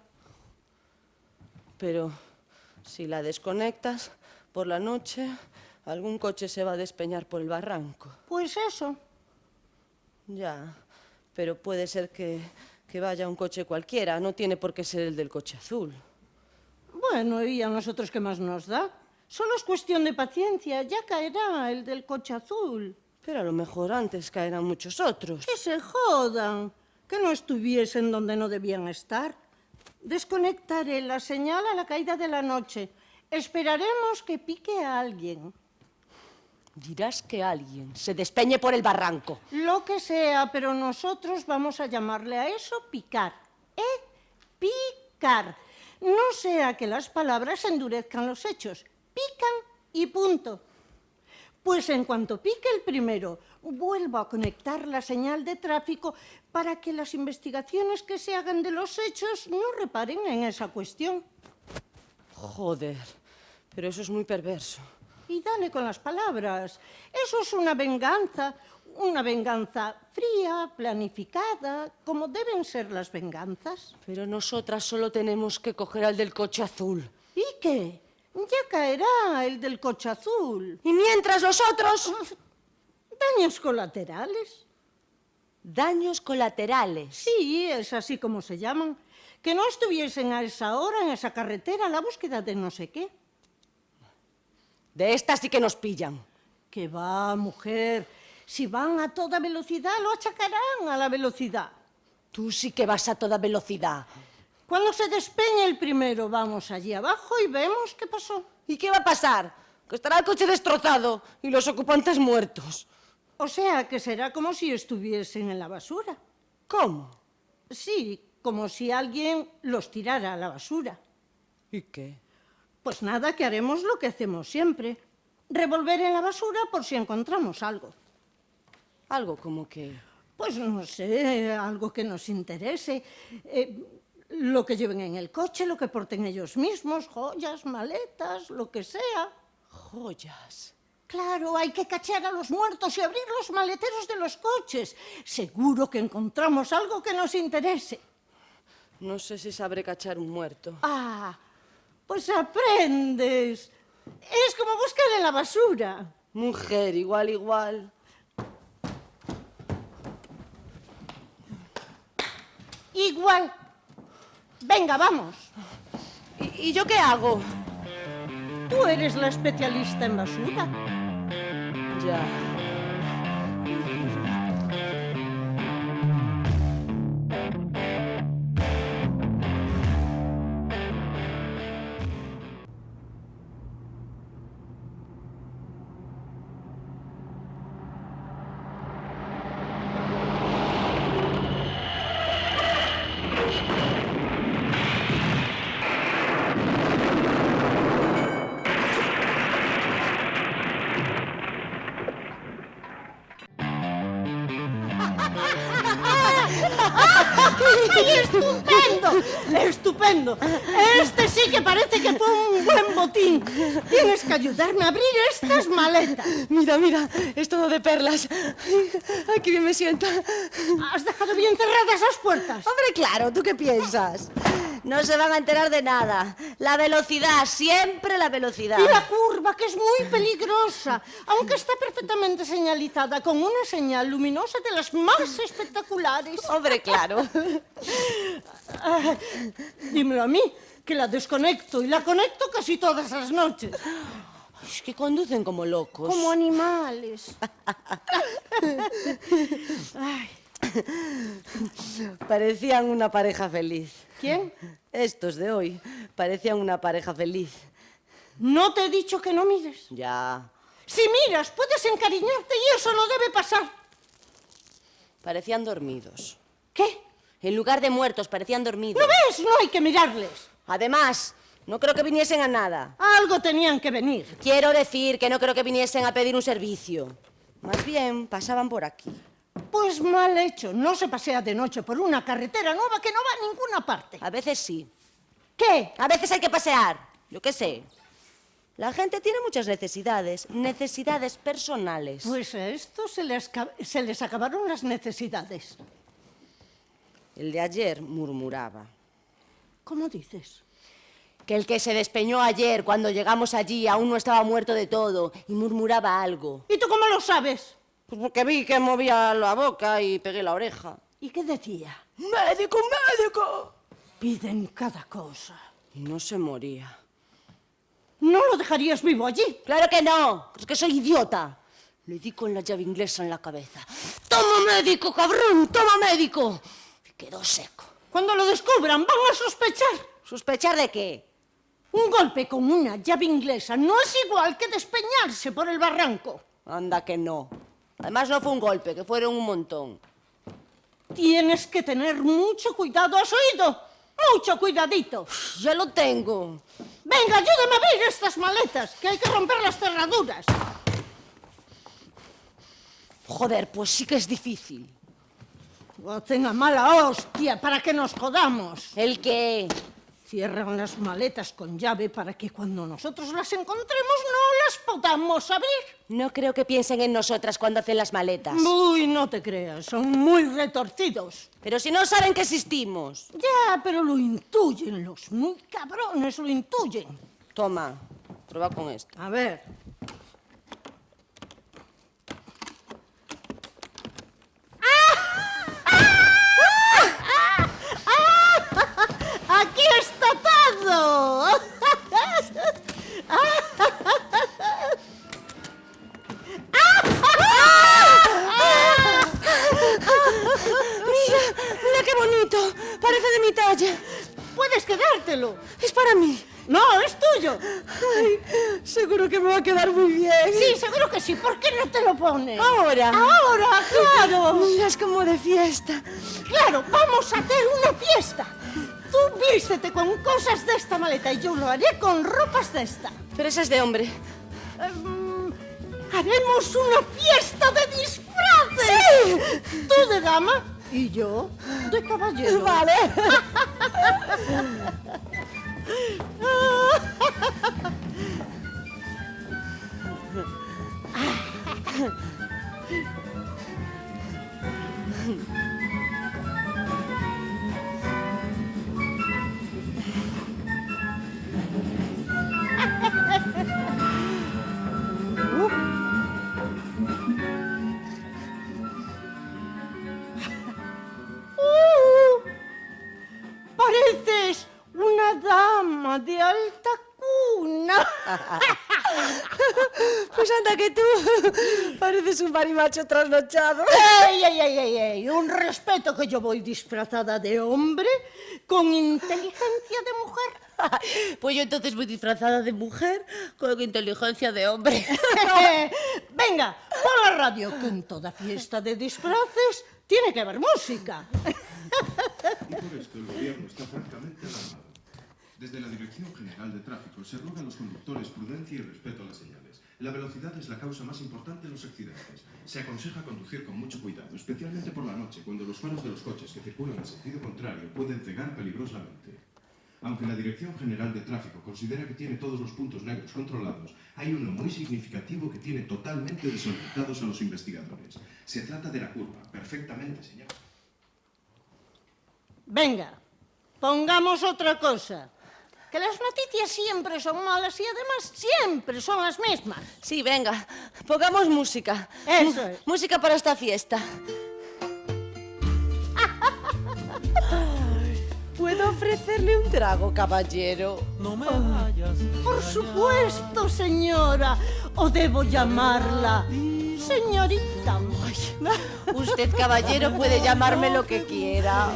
Pero si la desconectas por la noche, algún coche se va a despeñar por el barranco. Pues eso. Ya, pero puede ser que vaya un coche cualquiera, no tiene por qué ser el del coche azul. Bueno, ¿y a nosotros qué más nos da? Solo es cuestión de paciencia, ya caerá el del coche azul. Pero a lo mejor antes caerán muchos otros. Que se jodan, que no estuviesen donde no debían estar. Desconectaré la señal a la caída de la noche. Esperaremos que pique a alguien. Dirás que alguien se despeñe por el barranco. Lo que sea, pero nosotros vamos a llamarle a eso picar. Picar. No sea que las palabras endurezcan los hechos. Pican y punto. Pues en cuanto pique el primero, vuelvo a conectar la señal de tráfico para que las investigaciones que se hagan de los hechos no reparen en esa cuestión. Joder, pero eso es muy perverso. Y dale con las palabras. Eso es una venganza fría, planificada, como deben ser las venganzas. Pero nosotras solo tenemos que coger al del coche azul. ¿Y qué? Ya caerá el del coche azul. Y mientras los otros... Daños colaterales. Daños colaterales. Sí, es así como se llaman. Que no estuviesen a esa hora en esa carretera a la búsqueda de no sé qué. De estas sí que nos pillan. Que va, mujer. Si van a toda velocidad, lo achacarán a la velocidad. Tú sí que vas a toda velocidad. Cuando se despeñe el primero, vamos allí abajo y vemos qué pasó. ¿Y qué va a pasar? Que estará el coche destrozado y los ocupantes muertos. O sea, que será como si estuviesen en la basura. ¿Cómo? Sí, como si alguien los tirara a la basura. ¿Y qué? Pues nada, que haremos lo que hacemos siempre. Revolver en la basura por si encontramos algo. Algo como que... Pues no sé, algo que nos interese. Lo que lleven en el coche, lo que porten ellos mismos, joyas, maletas, lo que sea. Joyas. Claro, hay que cachear a los muertos y abrir los maleteros de los coches. Seguro que encontramos algo que nos interese. No sé si sabré cachar un muerto. Ah, pues aprendes. Es como buscar en la basura. Mujer, igual. Igual. Venga, vamos. ¿Y yo qué hago? Tú eres la especialista en basura. Ya. ¡Ay, estupendo! ¡Estupendo! Este sí que parece que fue un buen botín. Tienes que ayudarme a abrir estas maletas. Mira, es todo de perlas. Ay, qué bien me siento. ¿Has dejado bien cerradas esas puertas? Hombre, claro, ¿tú qué piensas? No se van a enterar de nada. La velocidad, siempre la velocidad. Y la curva, que es muy peligrosa, aunque está perfectamente señalizada con una señal luminosa de las más espectaculares. Hombre, claro. Dímelo a mí, que la desconecto y la conecto casi todas las noches. Es que conducen como locos. Como animales. Ay. Parecían una pareja feliz. ¿Quién? Estos de hoy parecían una pareja feliz. ¿No te he dicho que no mires? Ya. Si miras, puedes encariñarte y eso no debe pasar. Parecían dormidos. ¿Qué? En lugar de muertos, parecían dormidos. ¿No ves? No hay que mirarles. Además, no creo que viniesen a nada. Algo tenían que venir. Quiero decir que no creo que viniesen a pedir un servicio. Más bien, pasaban por aquí. Pues mal hecho. No se pasea de noche por una carretera nueva que no va a ninguna parte. A veces sí. ¿Qué? A veces hay que pasear. Yo qué sé. La gente tiene muchas necesidades personales. Pues a estos se les acabaron las necesidades. El de ayer murmuraba. ¿Cómo dices? Que el que se despeñó ayer, cuando llegamos allí, aún no estaba muerto de todo y murmuraba algo. ¿Y tú cómo lo sabes? Pues porque vi que movía la boca y pegué la oreja. ¿Y qué decía? ¡Médico, médico! Piden cada cosa. Y no se moría. ¿No lo dejarías vivo allí? ¡Claro que no! Es que soy idiota. Le di con la llave inglesa en la cabeza. ¡Toma médico, cabrón! ¡Toma médico! Y quedó seco. Cuando lo descubran, van a sospechar. ¿Sospechar de qué? Un golpe con una llave inglesa no es igual que despeñarse por el barranco. Anda que no. Además no fue un golpe, que fueron un montón. Tienes que tener mucho cuidado, ¿has oído? Mucho cuidadito. Ya lo tengo. Venga, ayúdame a abrir estas maletas, que hay que romper las cerraduras. Joder, pues sí que es difícil. Hacen a mala hostia para que nos jodamos. ¿El qué? Cierran las maletas con llave para que cuando nosotros las encontremos no las podamos abrir. No creo que piensen en nosotras cuando hacen las maletas. Uy, no te creas, son muy retorcidos. Pero si no saben que existimos. Ya, pero lo intuyen, los muy cabrones lo intuyen. Toma, prueba con esto. A ver. ¡Aquí está todo! Mira qué bonito. Parece de mi talla. Puedes quedártelo. Es para mí. No, es tuyo. Ay, seguro que me va a quedar muy bien. Sí, seguro que sí. ¿Por qué no te lo pones? Ahora. Ahora, claro. Mira, es como de fiesta. Claro, vamos a hacer una fiesta. Tú vístete con cosas de esta maleta y yo lo haré con ropas de esta. Pero esa es de hombre. Haremos una fiesta de disfraces. ¡Sí! Tú de dama y yo de caballero. Vale. Pareces una dama de alta cuna. Pues anda que tú pareces un marimacho trasnochado. ¡Ey, ey, ey, ey, ey! Un respeto que yo voy disfrazada de hombre con inteligencia de mujer. Pues yo entonces voy disfrazada de mujer con inteligencia de hombre. Venga, pon la radio, que en toda fiesta de disfraces tiene que haber música. Y por esto el gobierno está francamente alarmado. Desde la Dirección General de Tráfico se ruega a los conductores prudencia y respeto a las señales. La velocidad es la causa más importante de los accidentes. Se aconseja conducir con mucho cuidado, especialmente por la noche, cuando los faros de los coches que circulan en sentido contrario pueden cegar peligrosamente. Aunque la Dirección General de Tráfico considera que tiene todos los puntos negros controlados, hay uno muy significativo que tiene totalmente desorientados a los investigadores. Se trata de la curva, perfectamente señalada. Venga, pongamos otra cosa. Que las noticias siempre son malas y además siempre son las mismas. Sí, venga, pongamos música. Eso es. Música para esta fiesta. ¿Puedo ofrecerle un trago, caballero? No me vayas. Por supuesto, señora. O debo llamarla señorita. Usted, caballero, puede llamarme lo que quiera.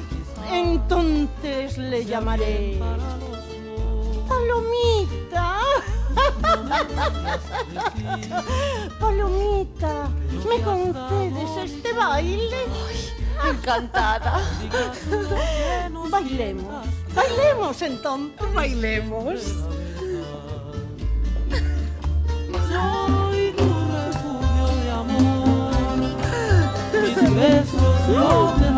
Entonces le llamaré Palomita. Palomita, ¿me concedes este baile? Encantada. Bailemos. Bailemos entonces. Bailemos. Soy tu refugio de amor. Mis besos no te